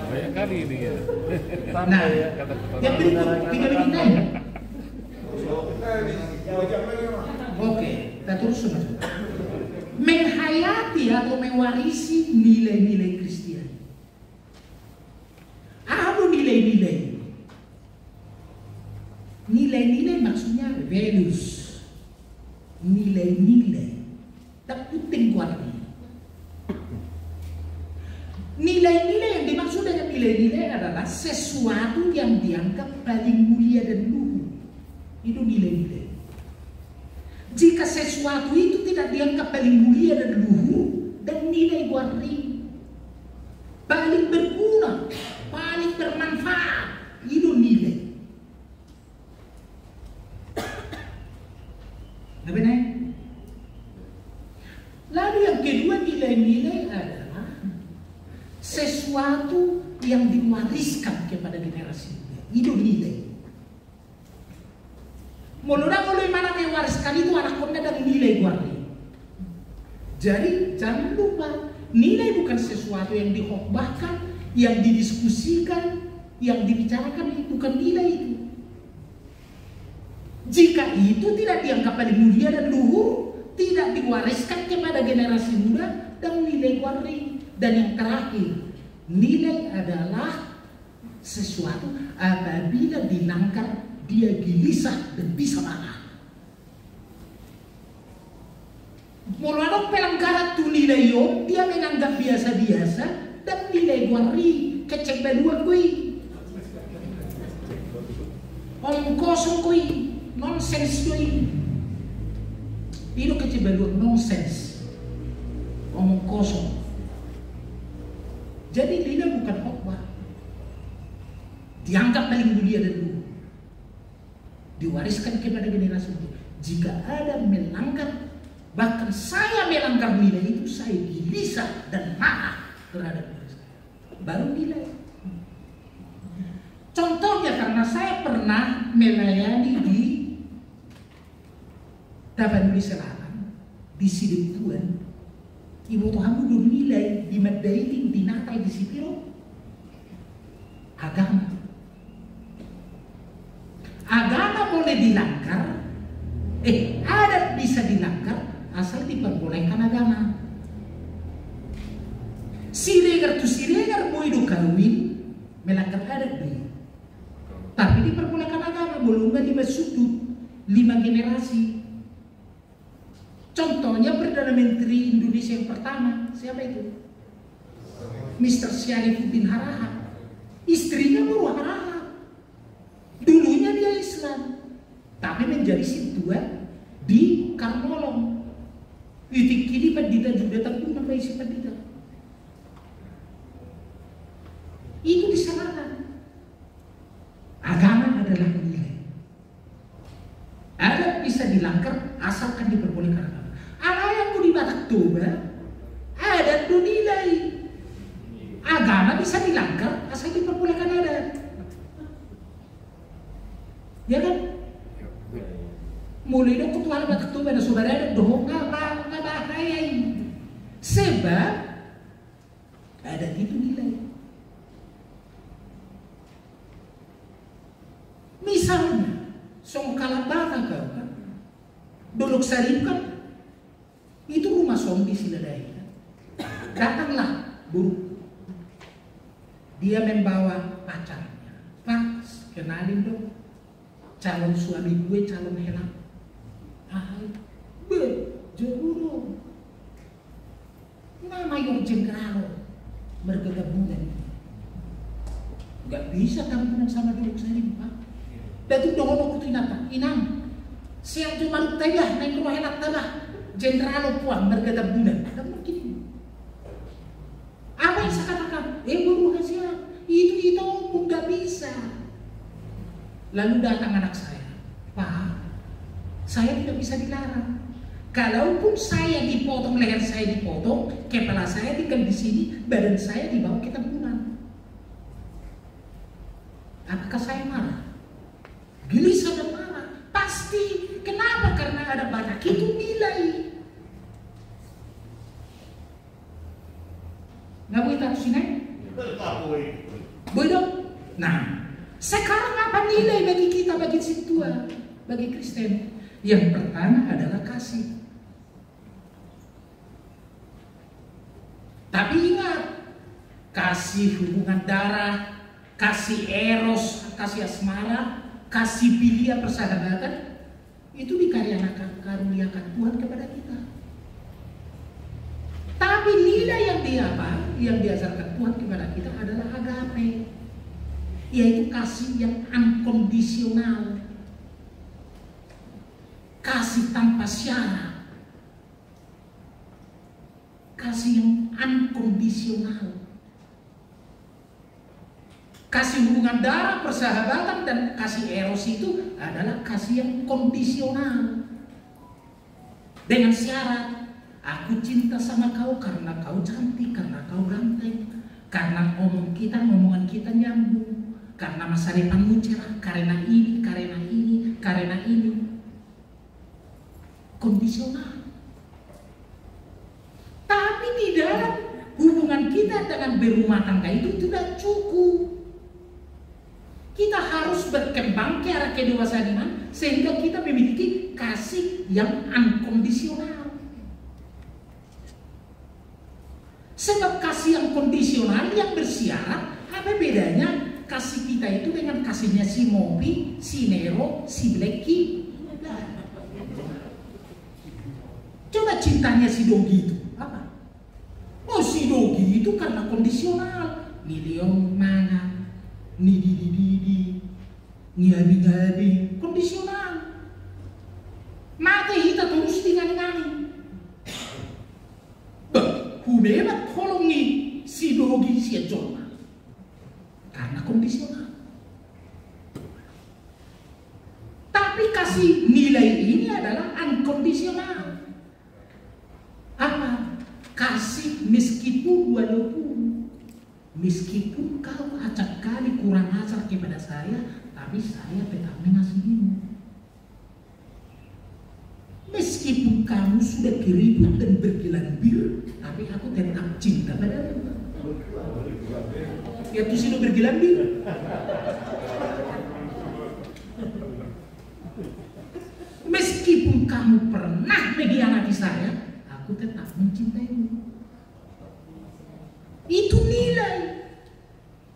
Banyak kali ini ya. Nah, yang berikut 3 ya. Oke, kita terus saja. Menghayati atau mewarisi nilai-nilai Kristen. Apa nilai-nilai? Nilai-nilai maksudnya values. Nilai-nilai. Tak penting kuat. Nilai-nilai yang dimaksud dengan nilai-nilai adalah sesuatu yang dianggap paling mulia dan luhur. Itu nilai-nilai. Jika sesuatu itu tidak dianggap paling mulia dan luhur dan nilai warni, paling berguna, paling bermanfaat, itu nilai. Benar? Lalu yang kedua nilai-nilai adalah sesuatu yang diwariskan kepada generasi muda. Itu nilai. Mulai oleh mana mewariskan itu anak muda dan nilai warni. Jadi jangan lupa nilai bukan sesuatu yang dihokbahkan, yang didiskusikan, yang dibicarakan, itu bukan nilai itu. Jika itu tidak dianggap paling mulia dan luhur, tidak diwariskan kepada generasi muda dan nilai warni. Dan yang terakhir, nilai adalah sesuatu apabila dilanggar dia gelisah dan bisa marah. Mulai pelanggaran tu nilai yo, dia menganggap biasa-biasa dan nilai warni kecek beluan kui. Omong kosong kui, nonsens kui. Itu kecek beluan nonsens. Omong kosong. Jadi nilai bukan khotbah. Dianggap paling mulia dan luhur. Diwariskan kepada generasi muda. Jika ada melanggar Bahkan saya melanggar nilai itu, saya gelisah dan marah terhadap diri saya. Baru nilai. Contohnya karena saya pernah melayani di Tapanuli Selatan, di Sidip Tuan, Ibu Tuhan udah nilai di Madaiding, di Natal, di Sipiro, agama. Agama boleh dilanggar, adat bisa dilanggar, asal diperbolehkan agama. Siregar tu siregar mau hidup kawin melanggar adat dia. Tapi diperbolehkan agama, belum 5 sudut, 5 generasi. Contohnya Perdana Menteri Indonesia yang pertama, siapa itu? Mr. Syarifuddin Harahap. Istrinya Nur Harahap. Dulunya dia Islam, tapi menjadi sintua di Karnolong. Itik kini pandita juga takut nampai si pandita. Itu disalahkan. Agama adalah nilai. Adat bisa dilanggar asalkan diperbolehkan agama. Ada yang mau di Batak Toba, adat itu nilai. Agama bisa dilanggar asal diperbolehkan adat. Ya kan? Mulai dong ketua Batak Toba dan saudara ada dohong nggak bahaya. Sebab adat itu nilai. Misalnya, Songkalat Batak kan, Dolok Sarip kan, itu rumah Song di Siladai. Datanglah buruk. Dia membawa pacarnya. Pak, kenalin dong, calon suami gue, calon helak. Joguro. Nama yang jengkralo bergabungan. Gak bisa kampungan sama Dolok Sarip, Pak. Datu dohono kutu inam. Siang cuma tega naik rumah helak tabah. Jenderal puang bergadang bulan. Tidak mungkin. Apa yang saya katakan? Baru hasil. Itu pun gak bisa. Lalu datang anak saya. Pak, saya tidak bisa dilarang. Kalaupun saya dipotong, leher saya dipotong, kepala saya tinggal di sini, badan saya dibawa ke tampungan. Apakah saya marah? Gelisah dan marah. Pasti. Kenapa? Karena ada banyak itu nilai. Nggak boleh taruh sini? Boleh dong? Nah, sekarang apa nilai bagi kita, bagi Sintua, bagi Kristen? Yang pertama adalah kasih. Tapi ingat, kasih hubungan darah, kasih eros, kasih asmara, kasih pilia persahabatan, itu dikaruniakan Tuhan kepada kita. Tapi nilai yang diajarkan Tuhan kepada kita adalah agape, yaitu kasih yang unconditional, kasih tanpa syarat, kasih yang unconditional. Kasih hubungan darah, persahabatan, dan kasih eros itu adalah kasih yang kondisional. Dengan syarat, aku cinta sama kau karena kau cantik, karena kau ganteng, karena omongan kita nyambung, karena masa depanmu cerah, karena ini, karena ini, karena ini. Kondisional. Tapi di dalam hubungan kita dengan berumah tangga itu tidak cukup. Kita harus berkembang ke arah kedewasaan iman sehingga kita memiliki kasih yang unconditional. Sebab kasih yang kondisional, yang bersyarat, apa bedanya kasih kita itu dengan kasihnya si Mopi, si Nero, si Blacky? Coba cintanya si Dogi itu apa? Oh, si Dogi itu karena kondisional. Milion mana? Nidi, ngabi, kondisional. Mati kita terus dengan Hubela tolong nih si Dogi si Joma karena kondisional. Tapi kasih nilai ini adalah unconditional. walaupun meskipun kau acap kali kurang ajar kepada saya, tapi saya tetap mengasihimu. Meskipun kamu sudah keribut dan bergelambir, tapi aku tetap cinta padamu. Ya tu sudah bergelambir. Meskipun kamu pernah mengkhianati saya, aku tetap mencintaimu. Itu nilai.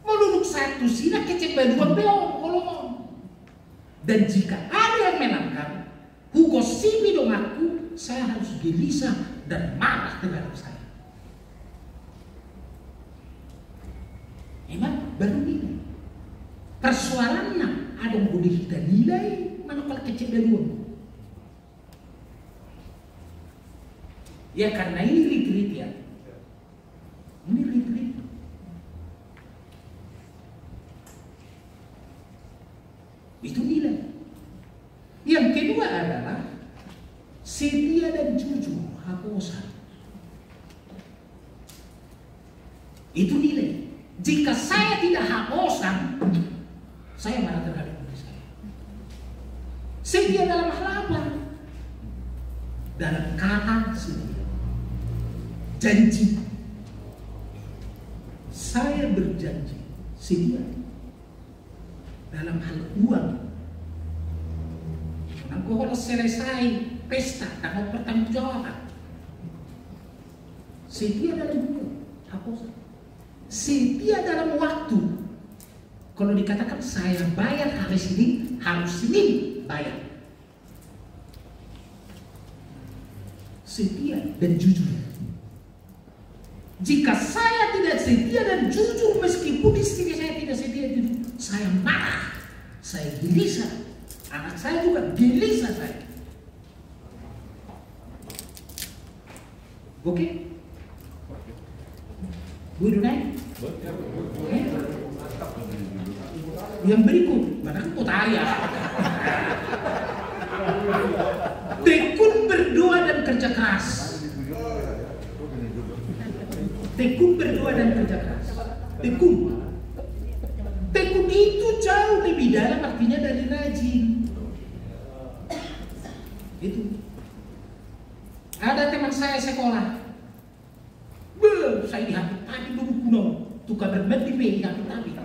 Menurut satu sila kecek baduan belum. Dan jika ada yang menangkap Hugo Sipi dong aku, saya harus gelisah dan marah terhadap saya. Emang baru nilai. Persoalannya ada yang boleh kita nilai mana kalau kecek baduan. Ya karena ini retreat ya. Ini retreat. Itu nilai. Yang kedua adalah setia dan jujur, hakosan. Itu nilai. Jika saya tidak hakosan, saya marah terhadap diri saya. Setia dalam hal apa? Dalam kata setia. Janji. Saya berjanji setia dalam hal uang. Aku harus selesai pesta dan mau bertanggung jawab. Setia dalam uang. Setia dalam waktu. Kalau dikatakan saya bayar hari Senin, harus Senin bayar. Setia dan jujur. Jika saya tidak setia dan jujur, meskipun istri saya tidak setia dan jujur, saya marah, saya gelisah, anak saya juga gelisah saya. Oke? Bu Dunai? Yang berikut, mana putaria? Tekun berdoa dan kerja keras. Tekun berdoa dan kerja keras. Tekun. Tekun itu jauh lebih dalam artinya dari rajin. Itu. Ada teman saya sekolah. Saya dihati-hati buku kuno. Tukar bermati di hati-hati.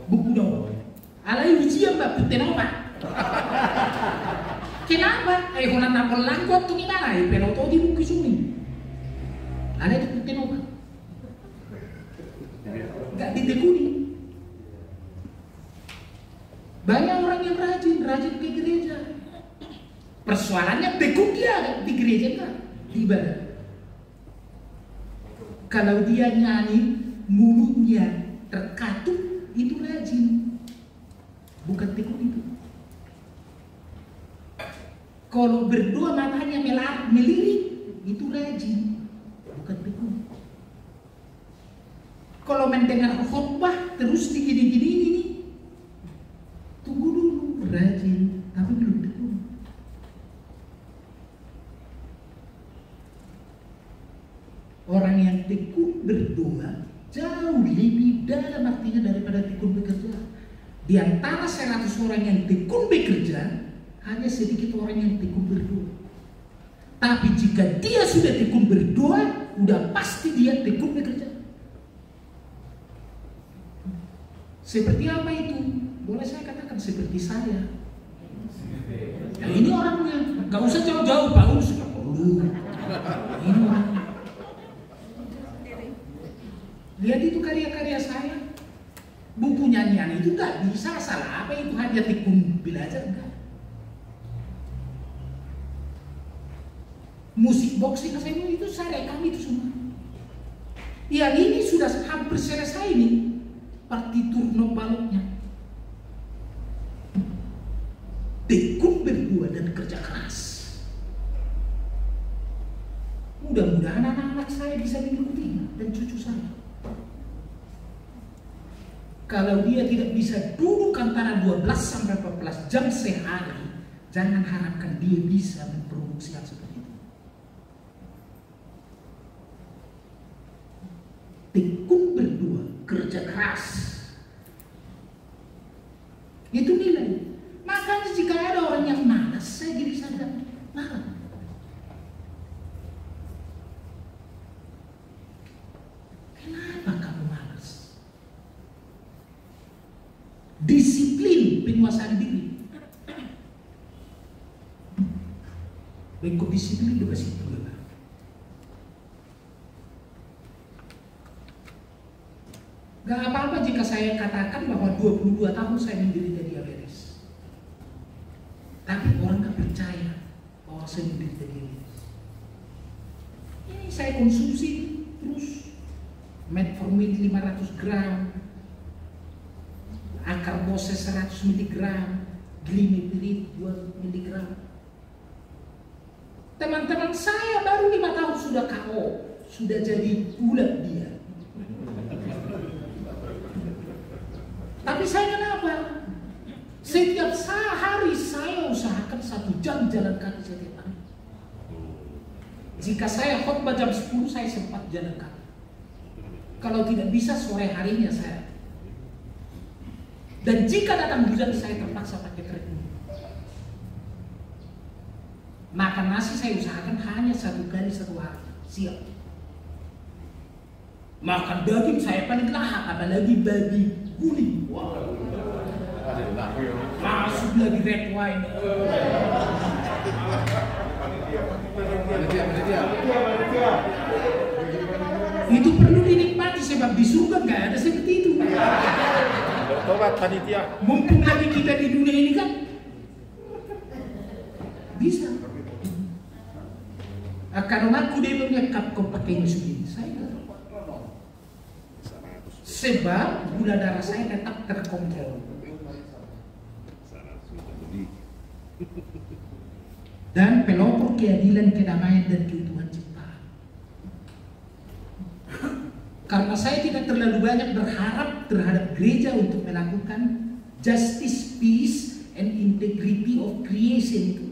Buku kuno. Alai ujian mbak putih pak. Kenapa? Honan napol langkot tu gimana? Pero to di buku suni. Ada di putih pak. Gak ditekuni. Banyak orang yang rajin ke gereja. Persoalannya tekun dia di gereja kan, di ibadah. Kalau dia nyanyi, mulutnya terkatup, itu rajin. Bukan tekun itu. Kalau berdoa matanya melirik, itu rajin. Bukan tekun. Kalau mendengar khotbah terus digini-gini ini, tunggu dulu, rajin, tapi belum tekun. Orang yang tekun berdoa jauh lebih dalam artinya daripada tekun bekerja. Di antara 100 orang yang tekun bekerja, hanya sedikit orang yang tekun berdoa. Tapi jika dia sudah tekun berdoa, udah pasti dia tekun bekerja. Seperti apa itu? Boleh saya katakan seperti saya. Nah, ini orangnya, gak usah jauh-jauh, Paulus gak perlu. Ini orangnya. Lihat itu karya-karya saya. Buku nyanyian itu gak bisa salah apa itu hanya tekun belajar enggak. Musik boxing saya itu saya rekam itu semua. Yang ini sudah hampir selesai nih. Partitur no baloknya. Tekun berdoa dan kerja keras. Mudah-mudahan anak-anak saya bisa mengikutinya dan cucu saya. Kalau dia tidak bisa duduk antara 12 sampai 14 jam sehari, jangan harapkan dia bisa memproduksi hal seperti itu. bekerja keras. Itu nilai. Makanya jika ada orang yang malas, saya jadi sadar marah. Kenapa kamu malas? Disiplin penguasaan diri. Bengkok disiplin juga situ lah. Gak apa-apa jika saya katakan bahwa 22 tahun saya menderita diabetes. Tapi orang gak percaya bahwa saya menderita diabetes. Ini saya konsumsi terus metformin 500 gram, akarbose 100 mg, glimepiride 2 mg. Teman-teman saya baru 5 tahun sudah KO, sudah jadi bulat dia. Tapi saya kenapa? Setiap hari saya usahakan 1 jam jalan kaki setiap hari. Jika saya khotbah jam 10, saya sempat jalan kaki. Kalau tidak bisa sore harinya saya. Dan jika datang hujan saya terpaksa pakai treadmill. Makan nasi saya usahakan hanya 1 kali 1 hari, siap. Makan daging saya paling lahap, apalagi babi guling. Wow. Masuk lagi red wine. Itu perlu dinikmati sebab di surga nggak ada seperti itu. Tobat panitia. Mumpung lagi kita di dunia ini kan bisa. Kalau aku dia menyekap kau pakai insulin, saya sebab gula darah saya tetap terkontrol. Dan pelopor keadilan, kedamaian dan keutuhan ciptaan. Karena saya tidak terlalu banyak berharap terhadap gereja untuk melakukan justice, peace, and integrity of creation itu.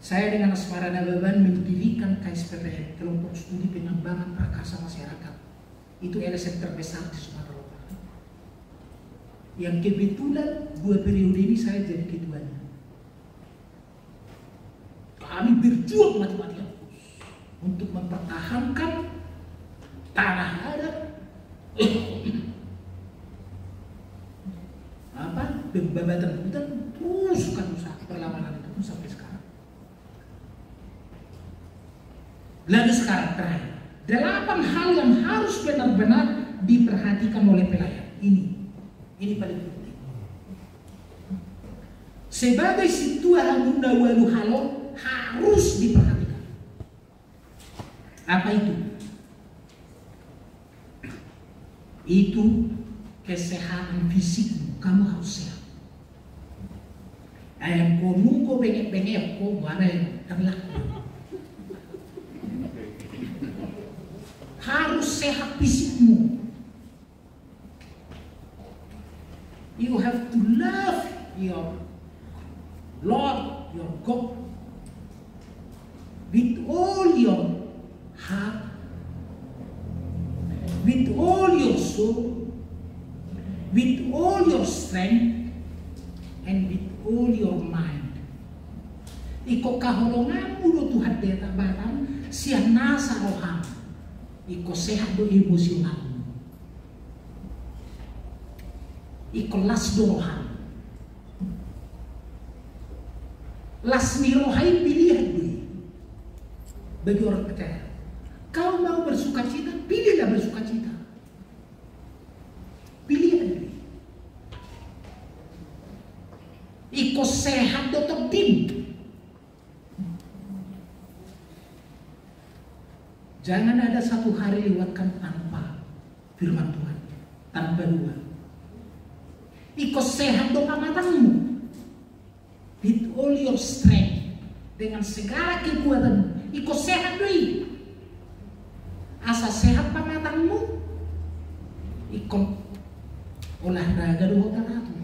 Saya dengan Asmara Nababan mendirikan KSPPM, Kelompok Studi Pengembangan Prakarsa Masyarakat. Itu LSM terbesar di Sumatera Utara. Yang kebetulan 2 periode ini saya jadi ketuanya. Kami berjuang mati-matian untuk mempertahankan tanah adat, pembabatan hutan, terus kan usaha perlawanan itu pun sampai sekarang. Lalu sekarang terakhir, 8 hal yang harus benar-benar diperhatikan oleh pelayan. Ini paling penting. Sebagai situa hamunda walu halo harus diperhatikan. Apa itu? Itu kesehatan fisikmu. Kamu harus sehat. Ayam kono ko bengek-bengek ko mana yang terlaku. Harus sehat fisikmu. You have to love your Lord, your God, with all your heart, with all your soul, with all your strength, and with all your mind. Iko kahulunganmu do Tuhan deta batang siya nasa roham. Iko sehat do emosional. Iko las do roham. Las ni rohai pilihan dulu. Bagi orang percaya, kau mau bersuka cita, pilihlah bersuka cita. Pilihan dulu. Iko sehat do tim. Jangan ada satu hari lewatkan tanpa firman Tuhan, tanpa doa. Iko sehat do pamatangmu. With all your strength, dengan segala kekuatan, iko sehat doi. Asa sehat pamatangmu, iko olahraga do teratur,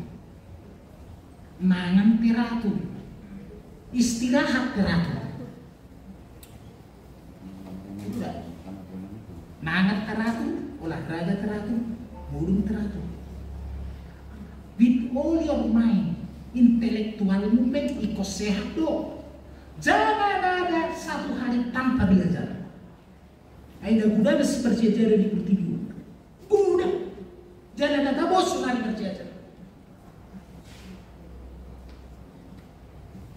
mangan teratur, istirahat teratur. Mangan teratur, olahraga. olahraga teratur, burung teratur. With all your mind, intelektual movement ikut sehat dong. Jangan ada satu hari tanpa belajar. Aida kuda seperti berjajar di pertiwi. Kuda, jangan ada bos lari berjajar.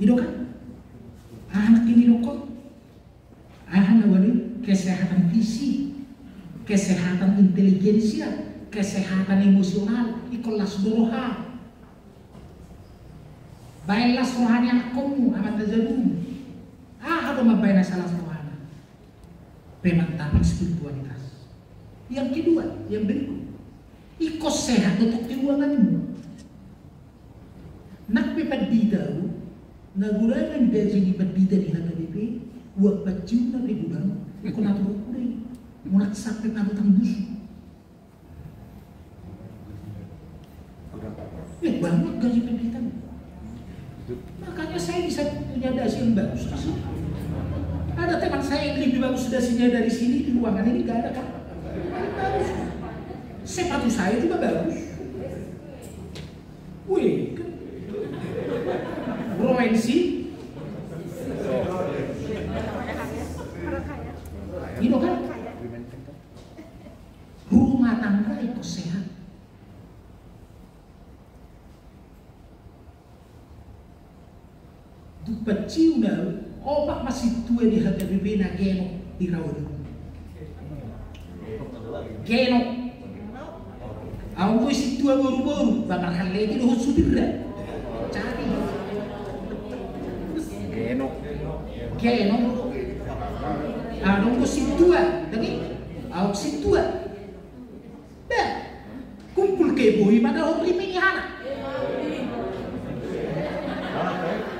Itu kan? Anak ini rokok, anak wali kesehatan fisik, kesehatan intelijensia, kesehatan emosional, ikolas doroha. Baiklah rohani anak kamu, amat terjadi. Ada mabaina salah rohani. Pemantapan spiritualitas. Yang kedua, yang berikut, ikut sehat untuk keuanganmu. Nak pepat bidau. Nagurangan gaji di berbeda di HKBP, uang baju nabi gudang, ikut natur kurang, munak sampai pada tembus. Banyak gaji berbeda. Makanya saya bisa punya dasi yang bagus. Ada teman saya yang lebih bagus dasinya dari sini di ruangan ini gak ada kan? Bagus. Sepatu saya juga bagus. Wih, kan? Provinsi itu kan rumah tangga itu sehat. Peciu dah, opak masih tua di HKBP na geno di rawat. Geno, aku isi tua baru-baru, bakal hal lagi doh subirra. Cari. Geno, nunggu si tua, tapi aku si tua. Dah, kumpul keboi pada orang ini anak.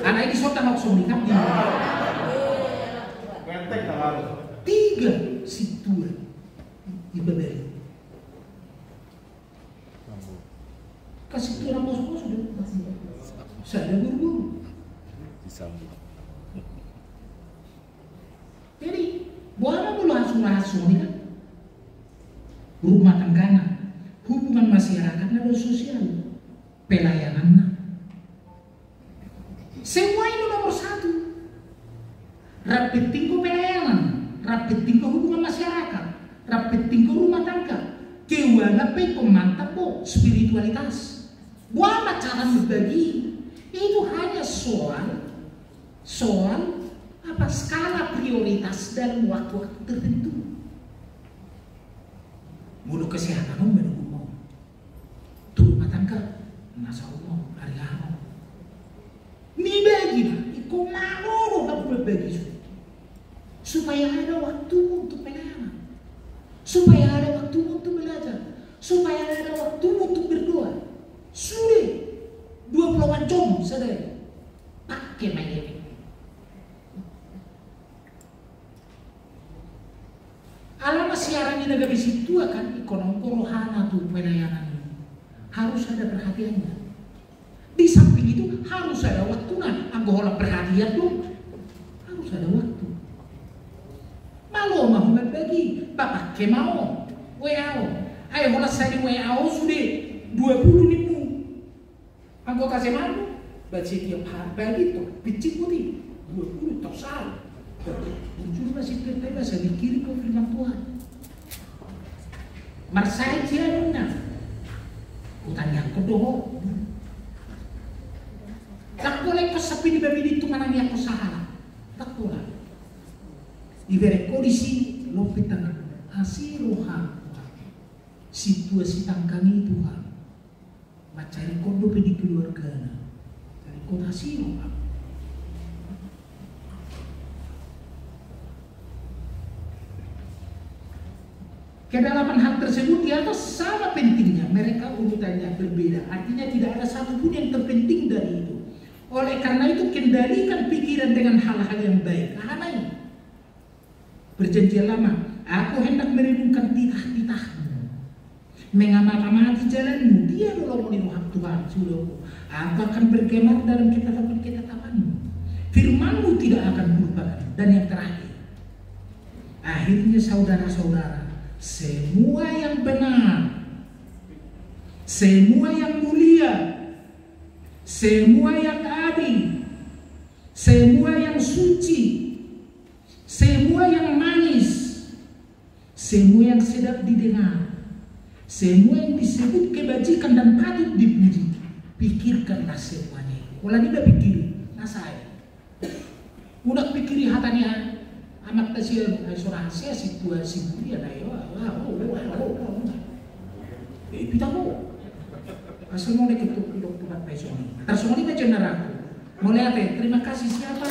Anak ini sota langsung nikah di 3 si tua di Babel. Kasih tua bos-bos sudah. Saya buru-buru. Jadi, buana mulu langsung ini kan rumah tangga, hubungan masyarakat dan sosial, pelayanan. Semua itu nomor 1. Rapid tingko pelayanan, rapid tingko hubungan masyarakat, rapid tingko rumah tangga, keuangan pemantap spiritualitas. Buana cara berbagi itu hanya soal apa skala prioritas dalam waktu-waktu tertentu. Mulu kesehatan menunggu rumah tangga, masa Allah hari Allah. Ni bagi lah, ikut malu tak berbagi supaya ada waktu untuk pelayanan, supaya ada waktu untuk belajar, supaya ada waktu untuk berdoa. Sudah 24 jam saudara pakai main. Alama siaran di negara situ akan ekonomi rohana tuh pelayanan harus ada perhatiannya. Di samping itu harus ada waktu anggola perhatian tuh harus ada waktu. Malu mau berbagi, bapak ke mau, WAO, ayo kalau saya di WAO sudah 20 ribu. Anggota saya malu, baca tiap hari bagi tuh, picik putih 20 tak salah. Muncul masih tertembak saya dikirim ke firman Tuhan. Marsai cianuna, utanya kedua. Tak boleh kau sepi di babi itu mana yang kau salah. Tak boleh. Ibere kondisi lopitan asiroha situasi tangkangi Tuhan. Macari kondo di keluarga. Cari kondo asiroha. Kedalaman hal tersebut di atas sama pentingnya. Mereka urutannya berbeda. Artinya tidak ada satupun yang terpenting dari itu. Oleh karena itu kendalikan pikiran dengan hal-hal yang baik. Karena perjanjian lama, aku hendak merenungkan titah-titahmu, mengamati jalanmu. Dia dulu meniruhak Tuhan. Sudah, aku akan bergema dalam ketetapanmu. Firmanmu tidak akan berubah. Dan yang terakhir, akhirnya saudara-saudara, semua yang benar, semua yang mulia, semua yang adil, semua yang suci, semua yang manis, semua yang sedap didengar, semua yang disebut kebajikan dan patut dipuji, pikirkanlah semuanya itu. Kalau tidak pikir, nah saya udah pikiri hatanya amat tasir asuransi situasi dia na yo kita mau asal mau deket dokter pesoni tersoni macam naraku mau lihat terima kasih siapa